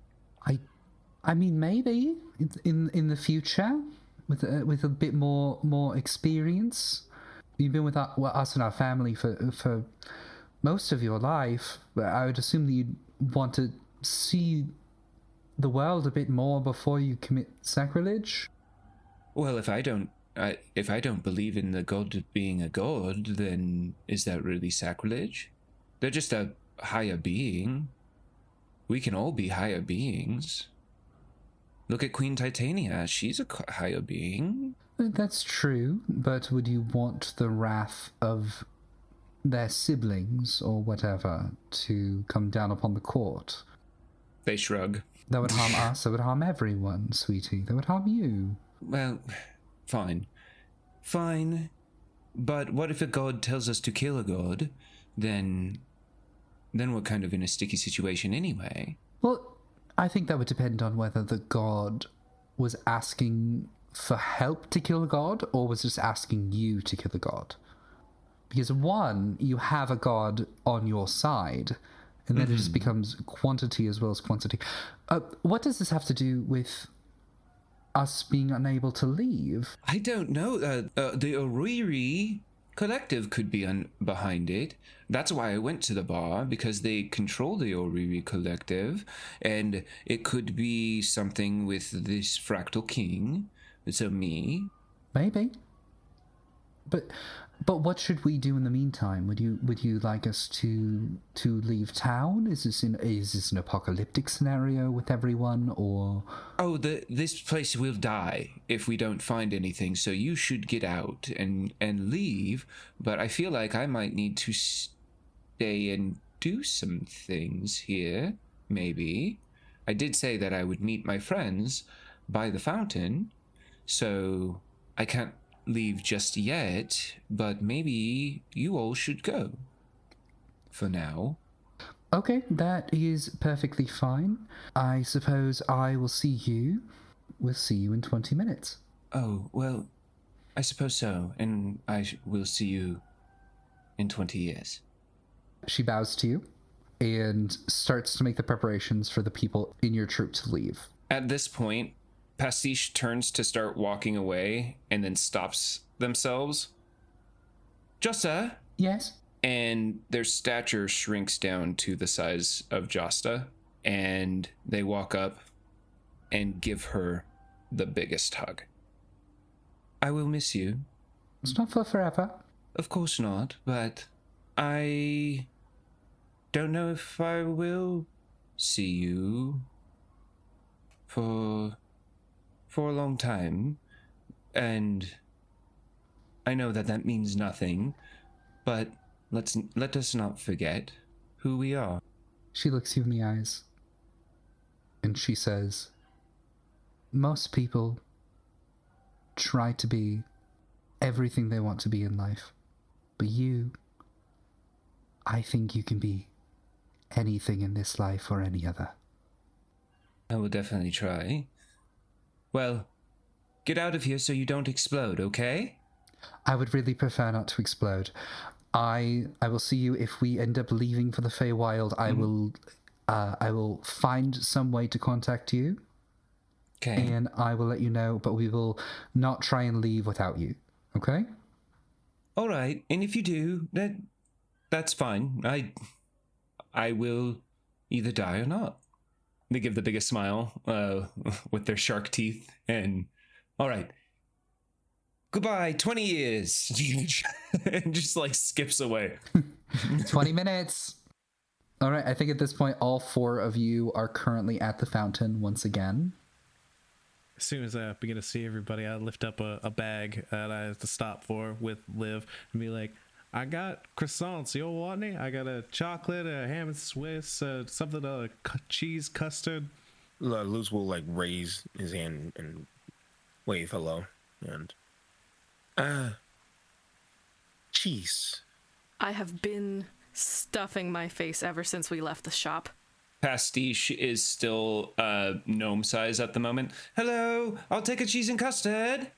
I mean, maybe in the future, with a bit more experience. You've been with us and our family for most of your life. I would assume that you'd want to see the world a bit more before you commit sacrilege. Well, if I don't believe in the god being a god, then is that really sacrilege? They're just a higher being. We can all be higher beings. Look at Queen Titania. She's a higher being. That's true, but would you want the wrath of their siblings or whatever to come down upon the court? They shrug. That would harm us. That would harm everyone, sweetie. That would harm you. Well, fine. Fine. But what if a god tells us to kill a god? Then we're kind of in a sticky situation anyway. Well, I think that would depend on whether the god was asking for help to kill a god, or was just asking you to kill a god. Because one, you have a god on your side, and then it just becomes quantity as well as quantity. What does this have to do with us being unable to leave? I don't know. The Oriri Collective could be behind it. That's why I went to the bar, because they control the Oriri Collective, and it could be something with this Fractal King. So me. Maybe. But But what should we do in the meantime? Would you like us to leave town? Is this an apocalyptic scenario with everyone, or? Oh, this place will die if we don't find anything. So you should get out and leave. But I feel like I might need to stay and do some things here. Maybe. I did say that I would meet my friends by the fountain, so I can't leave just yet, but maybe you all should go for now. Okay, that is perfectly fine. I suppose I will see you. We'll see you in 20 minutes. Oh, well, I suppose so, and I will see you in 20 years. She bows to you and starts to make the preparations for the people in your troop to leave. At this point, Pastiche turns to start walking away and then stops themselves. Josta? Yes? And their stature shrinks down to the size of Josta, and they walk up and give her the biggest hug. I will miss you. It's not for forever. Of course not, but I don't know if I will see you for a long time, and I know that means nothing, but let us not forget who we are. She looks you in the eyes, and she says, most people try to be everything they want to be in life, but you, I think you can be anything in this life or any other. I will definitely try. Well, get out of here so you don't explode, okay? I would really prefer not to explode. I will see you if we end up leaving for the Feywild. I will find some way to contact you. Okay. And I will let you know, but we will not try and leave without you. Okay? All right. And if you do, that's fine. I will either die or not. They give the biggest smile with their shark teeth, and all right, goodbye, 20 years, and just like skips away. 20 minutes. All right, I think at this point, all four of you are currently at the fountain once again. As soon as I begin to see everybody, I lift up a bag that I have to stop for with Liv and be like, I got croissants. You all want any? I got a chocolate, a ham and Swiss, something, cheese custard. Luce will like raise his hand and wave hello, and cheese. I have been stuffing my face ever since we left the shop. Pastiche is still gnome size at the moment. Hello, I'll take a cheese and custard.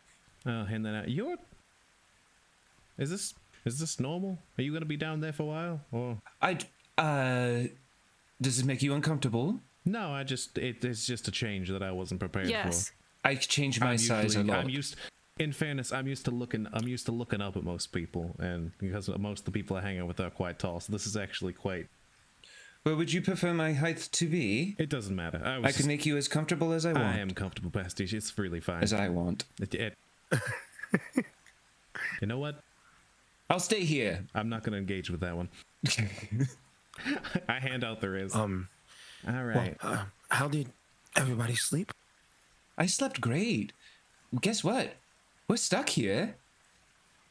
I'll hand that out. Is this normal? Are you gonna be down there for a while? Or does it make you uncomfortable? no? It's just a change that I wasn't prepared Yes. I change my size a lot. In fairness, I'm used to looking up at most people, and because most of the people I hang out with are quite tall, so this is actually quite. Well, would you prefer my height to be? It doesn't matter. I can make you as comfortable as I want. I am comfortable, Pastiche. It's really fine. As I want. You know what? I'll stay here. I'm not going to engage with that one. I hand out the Riz. All right. Well, how did everybody sleep? I slept great. Guess what? We're stuck here.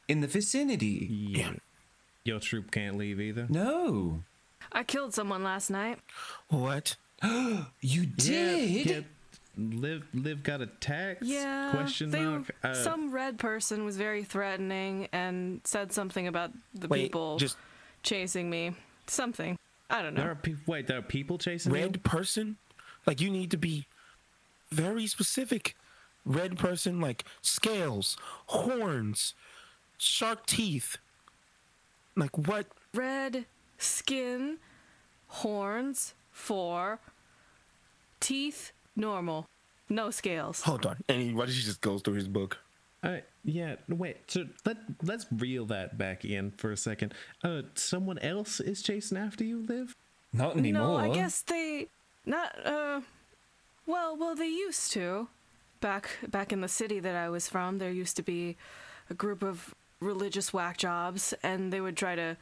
In the vicinity. Yeah. Your troop can't leave either? No. I killed someone last night. What? You did? Yeah. Liv got attacked? Yeah. Question mark? Some red person was very threatening and said something about the people chasing me. Something. I don't know. There are people chasing you? Red person? Like, you need to be very specific. Red person, like scales, horns, shark teeth. Like what? Red skin, horns, 4, teeth, normal, no scales. Hold on. And what if she just goes through his book? Yeah, wait. So let's reel that back in for a second. Someone else is chasing after you, Liv? Not anymore. No, I guess they well, they used to. Back in the city that I was from, there used to be a group of religious whack jobs, and they would try to,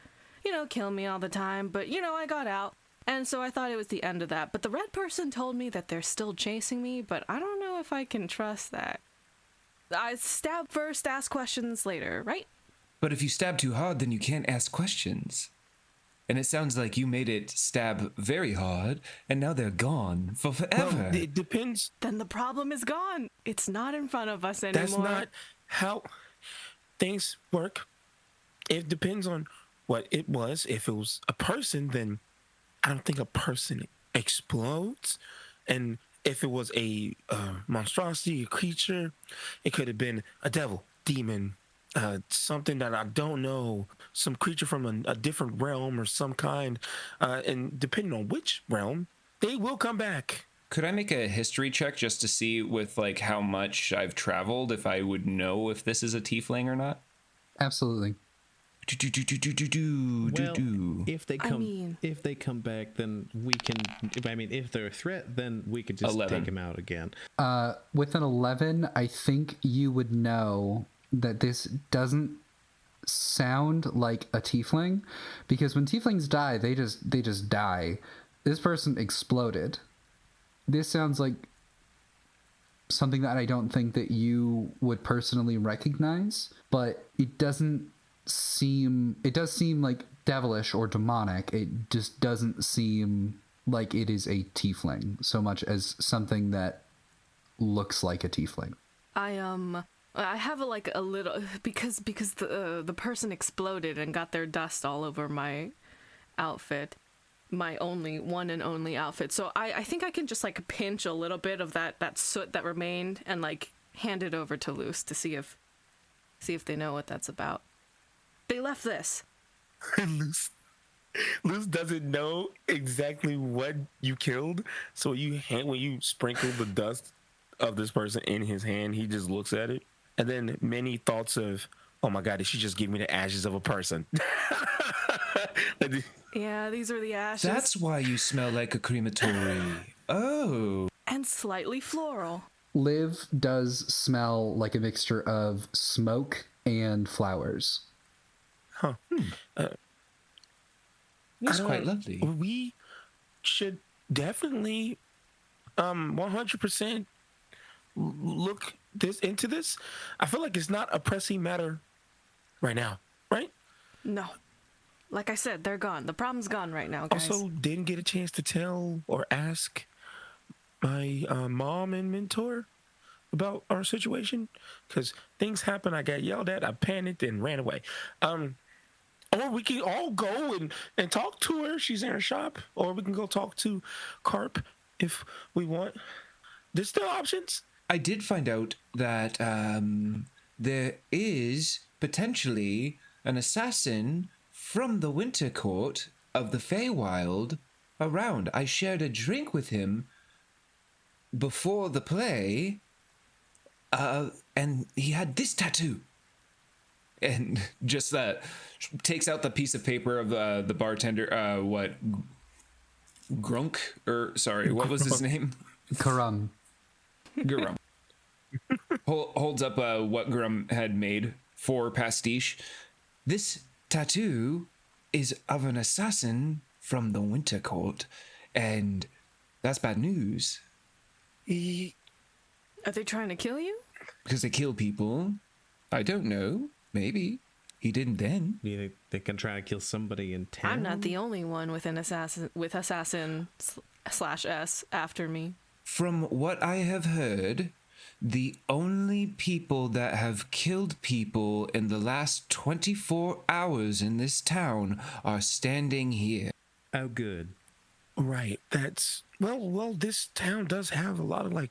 kill me all the time. But, I got out. And so I thought it was the end of that. But the red person told me that they're still chasing me, but I don't know if I can trust that. I stab first, ask questions later, right? But if you stab too hard, then you can't ask questions. And it sounds like you made it stab very hard, and now they're gone for forever. Well, it depends. Then the problem is gone. It's not in front of us anymore. That's not how things work. It depends on what it was. If it was a person, then I don't think a person explodes. And if it was a monstrosity, a creature, it could have been a devil, demon, something that I don't know, some creature from a different realm or some kind. And depending on which realm, they will come back. Could I make a history check just to see with like how much I've traveled, if I would know if this is a tiefling or not? Absolutely. Well, if they come back, then we can. If they're a threat, then we could just 11. take them out again. With an 11, I think you would know that this doesn't sound like a tiefling, because when tieflings die, they just die. This person exploded. This sounds like something that I don't think that you would personally recognize, but it does seem like devilish or demonic. It just doesn't seem like it is a tiefling so much as something that looks like a tiefling. I have a little, because the person exploded and got their dust all over my outfit, my one and only outfit. So I think I can just like pinch a little bit of that soot that remained and like hand it over to Luce to see if they know what that's about. They left this. Luce doesn't know exactly what you killed, so when you sprinkle the dust of this person in his hand, he just looks at it, and then many thoughts of, oh my god, did she just give me the ashes of a person? Yeah, these are the ashes. That's why you smell like a crematory. Oh. And slightly floral. Liv does smell like a mixture of smoke and flowers. Huh. That's quite lovely. We should definitely 100% look into this. I feel like it's not a pressing matter right now, right? No. Like I said, they're gone. The problem's gone right now, guys. Also, didn't get a chance to tell or ask my mom and mentor about our situation, because things happened. I got yelled at, I panicked and ran away. Or we can all go and talk to her. She's in her shop. Or we can go talk to Carp if we want. There's still options. I did find out that there is potentially an assassin from the Winter Court of the Feywild around. I shared a drink with him before the play, and he had this tattoo. And just takes out the piece of paper of the bartender. Grunk? What was his name? Karam. Garum. Holds up what Garum had made for Pastiche. This tattoo is of an assassin from the Winter Court, and that's bad news. Are they trying to kill you? Because they kill people. I don't know. Maybe. He didn't then. You think they can try to kill somebody in town? I'm not the only one with an assassin/S after me. From what I have heard, the only people that have killed people in the last 24 hours in this town are standing here. Oh, good. Right. That's... Well, this town does have a lot of, like...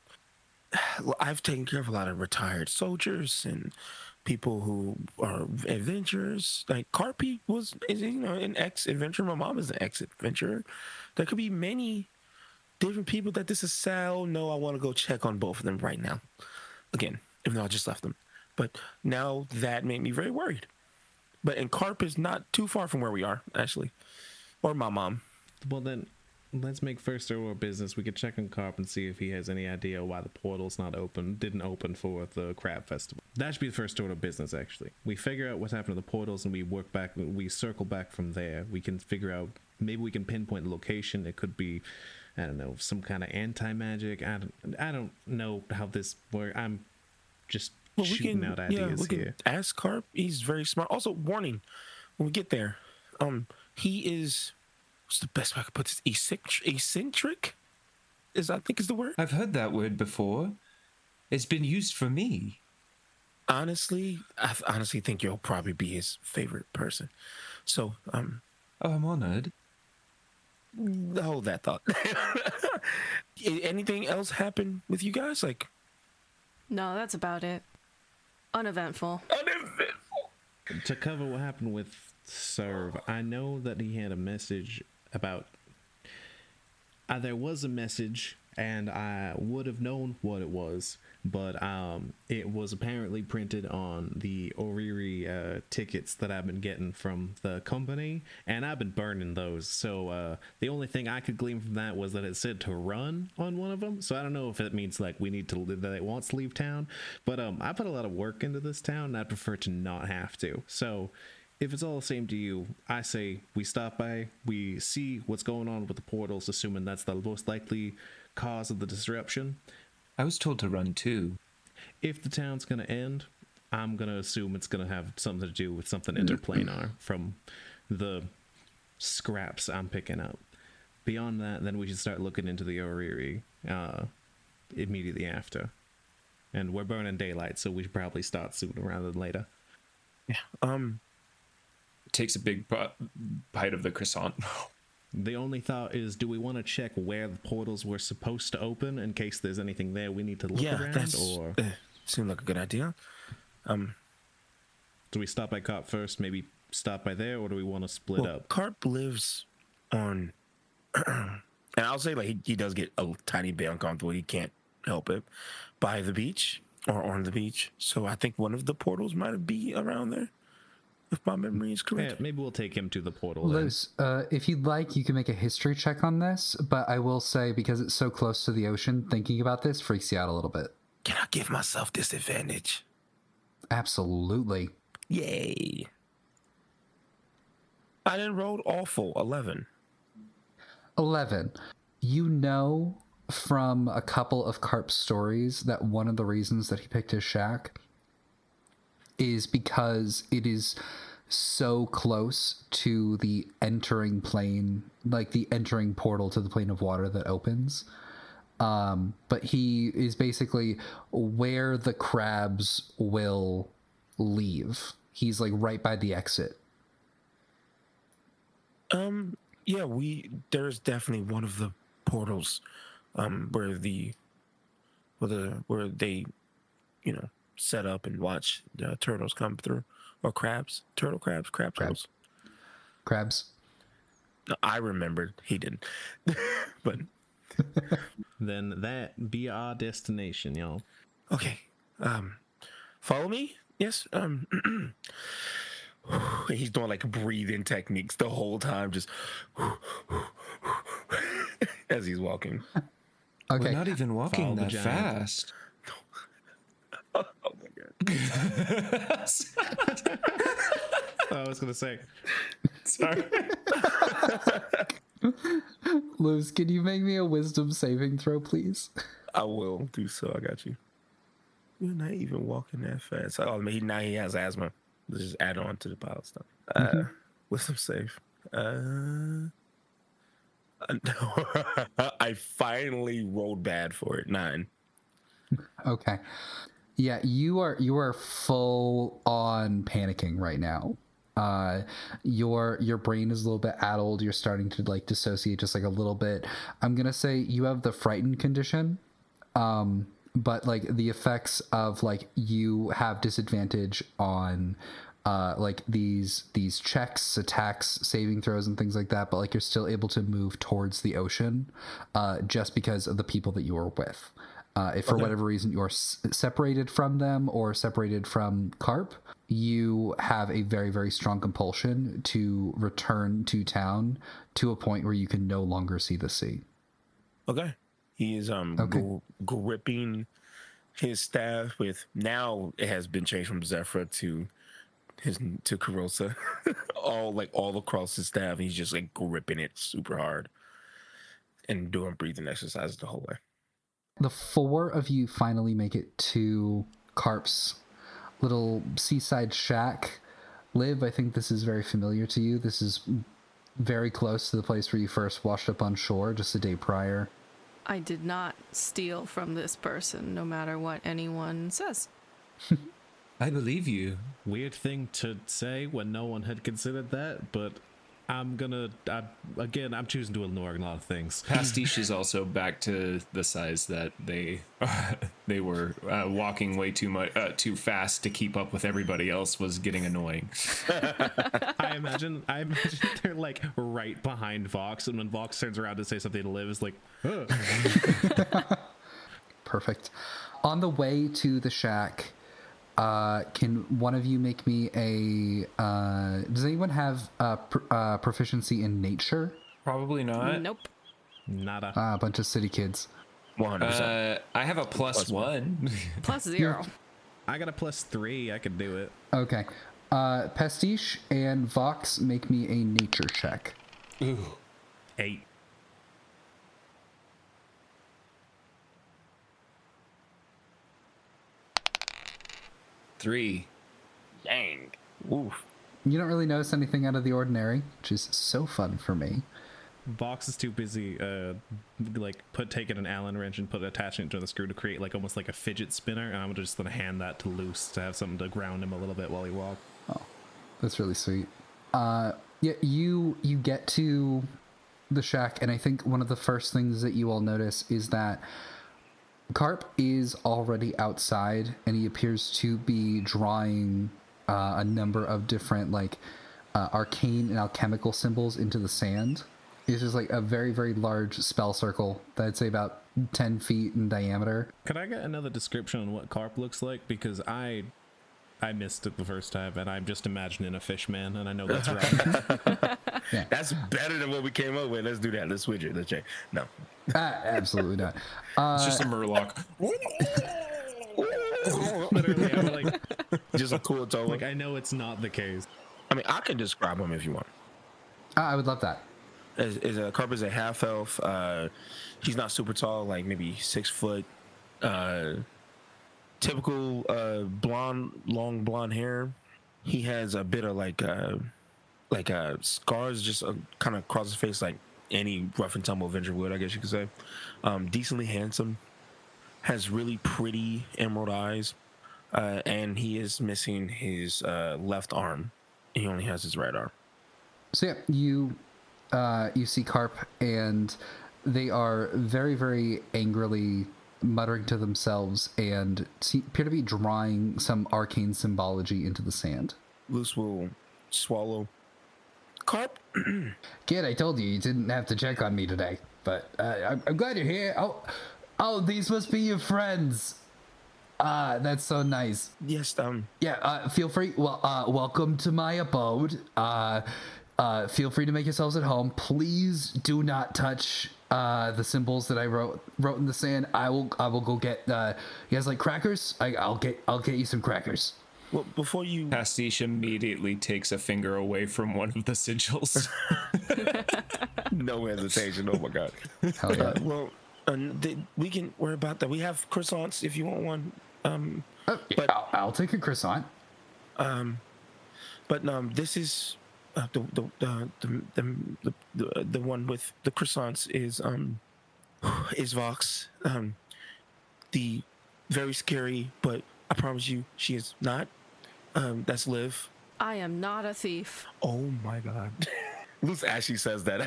I've taken care of a lot of retired soldiers and people who are adventurers. Like Carpy is an ex-adventurer. My mom is an ex-adventurer. There could be many different people that this is Sal. No, I want to go check on both of them right now. Again, even though I just left them. But now that made me very worried. And Carp is not too far from where we are, actually. Or my mom. Well, then, let's make first order of business. We could check on Carp and see if he has any idea why the portal's didn't open for the crab festival. That should be the first order of business, actually. We figure out what's happened to the portals and we circle back from there. We can figure out, maybe we can pinpoint the location. It could be, I don't know, some kind of anti-magic. I don't know how this works. I'm just shooting out ideas we can here. Ask Carp. He's very smart. Also, warning, when we get there, he is, what's the best way I could put this? Eccentric? I think is the word. I've heard that word before. It's been used for me. Honestly, I honestly think you'll probably be his favorite person. So, Oh, I'm honored. hold that thought. Anything else happen with you guys? Like, No, that's about it. Uneventful. To cover what happened with Serve, I know that he had a message about... there was a message, and I would have known what it was, but it was apparently printed on the Oriri tickets that I've been getting from the company, and I've been burning those. So the only thing I could glean from that was that it said to run on one of them. So I don't know if it means like that it wants to leave town, but I put a lot of work into this town, and I'd prefer to not have to. So if it's all the same to you, I say we stop by, we see what's going on with the portals, assuming that's the most likely cause of the disruption. I was told to run too. If the town's going to end, I'm going to assume it's going to have something to do with something interplanar from the scraps I'm picking up. Beyond that, then we should start looking into the Oriri immediately after. And we're burning daylight, so we should probably start sooner rather than later. yeah. Takes a big bite of the croissant. The only thought is, do we want to check where the portals were supposed to open in case there's anything there we need to look around? Or Seemed like a good idea. do we stop by Carp first, maybe stop by there, or do we want to split up? Carp lives on, and I'll say like he does get a tiny bit uncomfortable. He can't help it, by the beach or on the beach. So I think one of the portals might be around there, if my memory is correct. Yeah, maybe we'll take him to the portal then. Luce, if you'd like, you can make a history check on this, but I will say, because it's so close to the ocean, thinking about this freaks you out a little bit. Can I give myself disadvantage? Absolutely. Yay. I didn't roll awful. 11. 11. You know from a couple of Carp's stories that one of the reasons that he picked his shack is because it is so close to the entering plane, like the entering portal to the plane of water that opens. But he is basically where the crabs will leave. He's like right by the exit. Yeah, there's definitely one of the portals where they, set up and watch the turtles come through, or crabs, turtles. Crabs. No, I remembered, he didn't. But Then that be our destination, y'all. okay, follow me. Yes. He's doing like breathing techniques the whole time, just as he's walking. Okay. We're not even walking Follow the that giant. fast. Oh my god. I was gonna say, Sorry. Luce, can you make me a wisdom saving throw, please? I will do so. I got you. You're not even walking that fast. Oh, now he has asthma. Let's just add on to the pile of stuff. Wisdom save. No. I finally rolled bad for it. 9. Okay. Yeah, you are full on panicking right now. Your brain is a little bit addled. You're starting to like dissociate just like a little bit. I'm gonna say you have the frightened condition, but like the effects of like you have disadvantage on like these checks, attacks, saving throws, and things like that. But like you're still able to move towards the ocean, just because of the people that you are with. If for whatever reason you're separated from them or separated from Carp, you have a very, very strong compulsion to return to town to a point where you can no longer see the sea. Okay. He is gripping his staff with, now it has been changed from Zephyr to Carosa. all across his staff. He's just like gripping it super hard and doing breathing exercises the whole way. The four of you finally make it to Carp's little seaside shack. Liv, I think this is very familiar to you. This is very close to the place where you first washed up on shore just a day prior. I did not steal from this person, no matter what anyone says. I believe you. Weird thing to say when no one had considered that, but I'm choosing to ignore a lot of things. Pastiche is also back to the size that they were walking way too fast to keep up with everybody else was getting annoying. I imagine they're like right behind Vox, and when Vox turns around to say something to Liv, is like, ugh. Perfect. On the way to the shack, can one of you make me does anyone have proficiency in nature? Probably not. Nope. Nada. A bunch of city kids. 100%. I have a plus one. +0. I got a +3. I could do it. Okay. Pastiche and Vox, make me a nature check. Ooh. 8. Three. Dang. Oof. You don't really notice anything out of the ordinary, which is so fun for me. Vox is too busy taking an Allen wrench and attaching it to the screw to create almost like a fidget spinner, and I'm just gonna hand that to Luce to have something to ground him a little bit while he walks. Oh, that's really sweet. Yeah, you get to the shack, and I think one of the first things that you all notice is that Carp is already outside, and he appears to be drawing a number of different arcane and alchemical symbols into the sand. It's just like a very, very large spell circle that I'd say about 10 feet in diameter. Could I get another description on what Carp looks like? Because I missed it the first time, and I'm just imagining a fish man, and I know that's wrong. Yeah. That's better than what we came up with. Let's do that. Let's switch it. Let's check. No. Absolutely not. It's just a murloc. Literally, I'm like, Just a cool tone. I know it's not the case. I mean, I can describe him if you want. I would love that. Carp is a half elf. He's not super tall, like maybe 6 foot. Typical long blonde hair. He has a bit of scars just kind of across his face, like any rough and tumble Avenger would, I guess you could say. Decently handsome. Has really pretty emerald eyes. And he is missing his left arm. He only has his right arm. So yeah, you see Carp, and they are very, very angrily muttering to themselves and appear to be drawing some arcane symbology into the sand. Luce will swallow. Carp? Kid, I told you didn't have to check on me today, but I'm glad you're here. Oh, these must be your friends. That's so nice. Yes, Yeah, feel free. Well, welcome to my abode. Feel free to make yourselves at home. Please do not touch the symbols that I wrote in the sand. I will go get. You guys like crackers? I'll get you some crackers. well, before you... Pastiche immediately takes a finger away from one of the sigils. No hesitation. Oh my god. Hell yeah. We can worry about that. We have croissants if you want one. But I'll take a croissant. But this is the one with the croissants is Vox. The very scary, but I promise you, she is not. That's Liv. I am not a thief. Oh my god. Luce actually says that.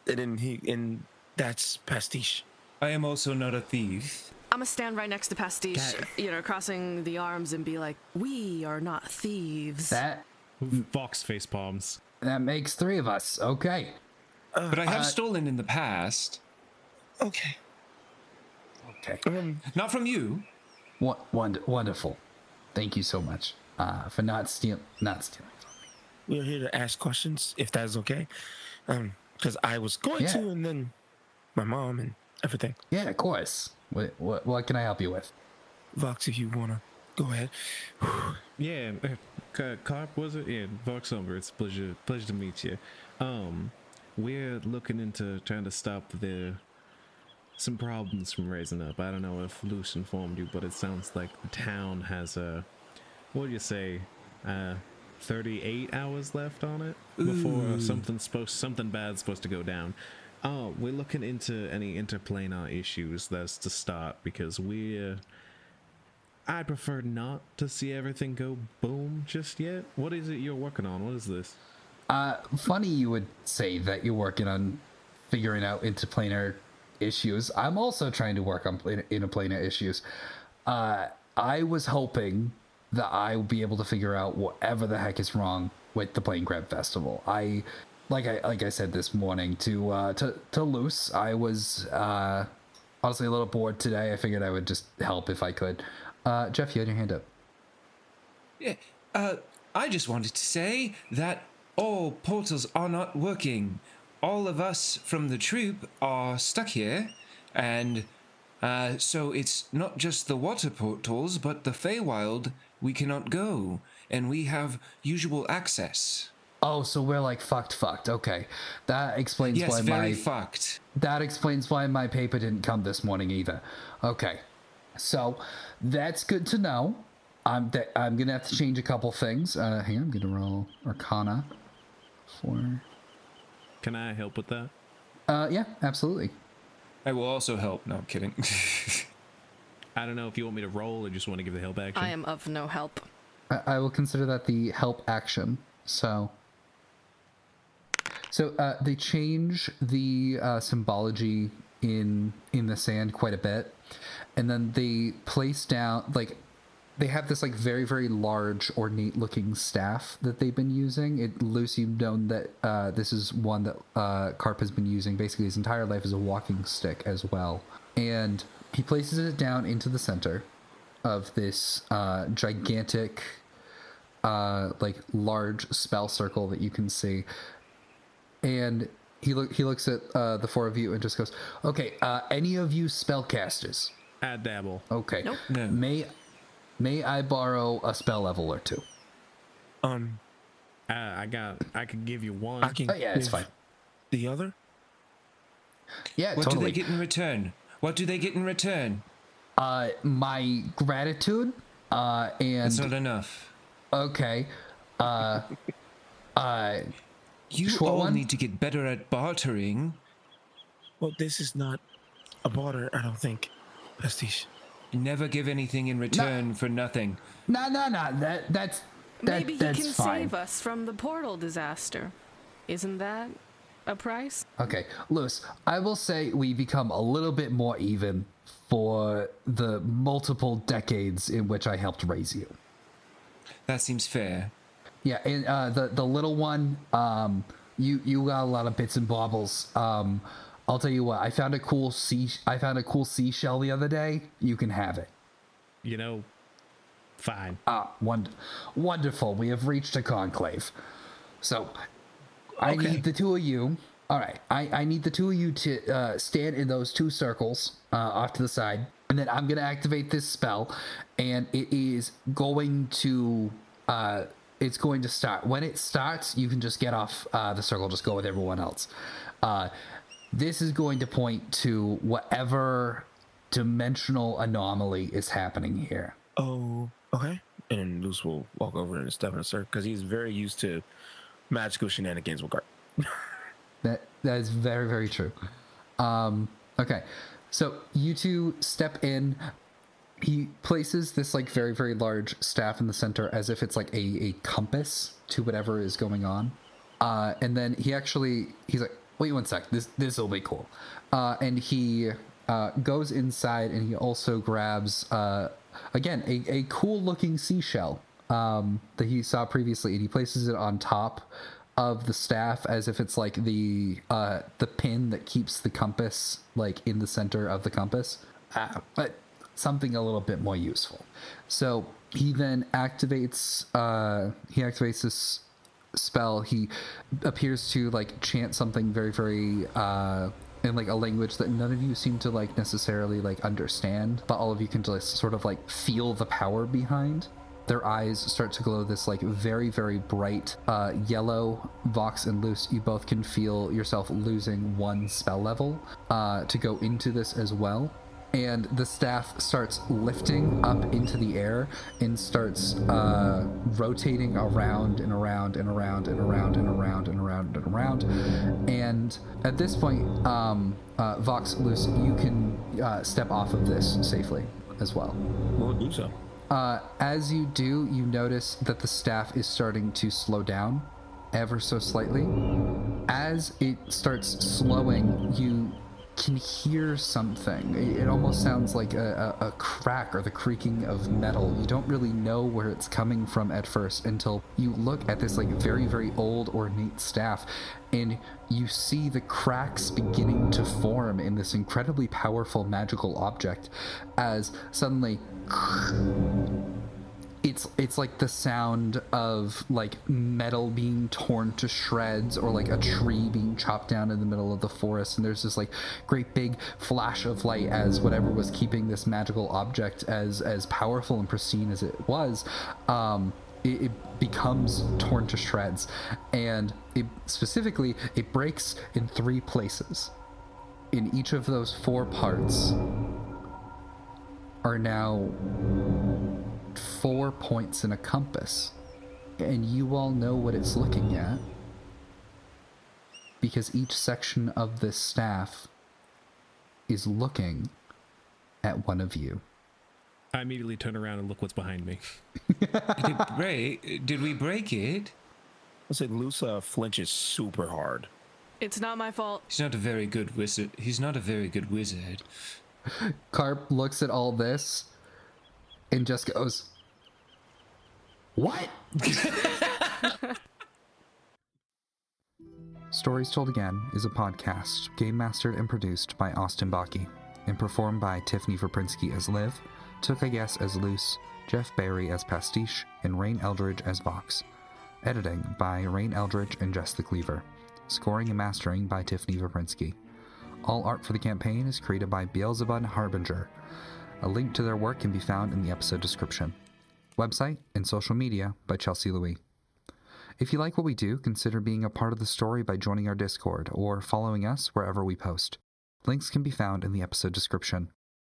And that's Pastiche. I am also not a thief. I'm gonna stand right next to Pastiche, crossing the arms and be like, "We are not thieves." Vox face palms. That makes 3 of us. Okay. But I have stolen in the past. Okay. Okay. Not from you. Wonderful. Thank you so much for not stealing from me. We're here to ask questions, if that's okay. Because I was going to, and then my mom and everything. Yeah, of course. What can I help you with? Vox, if you wanna go ahead. Yeah, Carp, was it? Yeah, Vox Umber, it's a pleasure to meet you. We're looking into trying to stop some problems from raising up. I don't know if Luce informed you, but it sounds like the town has what do you say, 38 hours left on it before something bad's supposed to go down. We're looking into any interplanar issues. That's to start, because I'd prefer not to see everything go boom just yet. What is it you're working on? What is this? Funny you would say that you're working on figuring out interplanar issues. I'm also trying to work on interplanar issues. I was hoping that I would be able to figure out whatever the heck is wrong with the Plane Crab Festival. Like I said this morning to Luce, I was honestly a little bored today. I figured I would just help if I could. Jeff, you had your hand up. Yeah, I just wanted to say that all portals are not working. All of us from the troop are stuck here, and so it's not just the water portals, but the Feywild we cannot go, and we have usual access. Oh, so we're like fucked. Okay, that explains yes, why very fucked. That explains why my paper didn't come this morning either. Okay, so that's good to know. I'm gonna have to change a couple things. Hang on, I'm gonna roll Arcana for. Can I help with that? Yeah, absolutely. I will also help. No, I'm kidding. I don't know if you want me to roll or just want to give the help action. I am of no help. I will consider that the help action. So they change the symbology in the sand quite a bit, and then they place down they have this very, very large, ornate-looking staff that they've been using. Lucy, you've known that this is one that Carp has been using basically his entire life as a walking stick as well. And he places it down into the center of this gigantic, large spell circle that you can see. And he looks at the four of you and just goes, "Okay, any of you spellcasters?" I dabble. Okay. Nope. No. May I borrow a spell level or two? I could give you one. I can. Yeah, it's fine. The other? Yeah, What totally. do they get in return? What do they get in return? My gratitude, and... That's not enough. Okay. You all need to get better at bartering. Well, this is not a barter, I don't think, Pastiche. Never give anything in return for nothing. No. That's Maybe he that's can fine. save us from the portal disaster. Isn't that a price? Okay, Luce, I will say we become a little bit more even for the multiple decades in which I helped raise you. That seems fair. Yeah, and the little one, you got a lot of bits and baubles. I'll tell you what, I found a cool seashell the other day. You can have it. Fine. Wonderful. We have reached a conclave. So, I need the two of you. All right, I need the two of you to stand in those two circles off to the side, and then I'm gonna activate this spell, and it is going to start. When it starts, you can just get off the circle. Just go with everyone else. This is going to point to whatever dimensional anomaly is happening here. Oh, okay. And Luce will walk over and step in a circle because he's very used to magical shenanigans with Garp. That is very, very true. Okay, so you two step in. He places this very, very large staff in the center as if it's like a compass to whatever is going on. And then he's like, wait one sec, this will be cool. And he goes inside and he also grabs, again, a cool looking seashell that he saw previously, and he places it on top of the staff as if it's like the pin that keeps the compass like in the center of the compass, but something a little bit more useful. So he then activates this spell. He appears to like chant something very, very in like a language that none of you seem to like necessarily like understand, but all of you can just sort of like feel the power behind. Their eyes start to glow this like very, very bright yellow. Vox and Luce, you both can feel yourself losing 1 spell level to go into this as well. And the staff starts lifting up into the air and starts rotating around and around and around and around and around and around and around. And at this point, Vox, Luce, you can step off of this safely as well. We'll do so. As you do, you notice that the staff is starting to slow down ever so slightly. As it starts slowing, you can hear something. It almost sounds like a crack or the creaking of metal. You don't really know where it's coming from at first until you look at this like very, very old ornate staff, and you see the cracks beginning to form in this incredibly powerful magical object as suddenly it's like the sound of like metal being torn to shreds or like a tree being chopped down in the middle of the forest, and there's this like great big flash of light as whatever was keeping this magical object as powerful and pristine as it was, it becomes torn to shreds, and it breaks in 3 places. In each of those 4 parts are now 4 points in a compass, and you all know what it's looking at because each section of this staff is looking at one of you. I immediately turn around and look what's behind me. Did we break it? I said Luce flinches super hard. It's not my fault. He's not a very good wizard. Carp looks at all this and just goes, "What?" Stories Told Again is a podcast game mastered and produced by Austin Bakke and performed by Tiffany Veprinski as Liv, Took I Guess as Luce, Jeff Barry as Pastiche, and Rayne Eldridge as Vox. Editing by Rayne Eldridge and Jess the Cleaver. Scoring and mastering by Tiffany Veprinski. All art for the campaign is created by Beelzebub Harbinger. A link to their work can be found in the episode description. Website and social media by Chelsea Louis. If you like what we do, consider being a part of the story by joining our Discord or following us wherever we post. Links can be found in the episode description.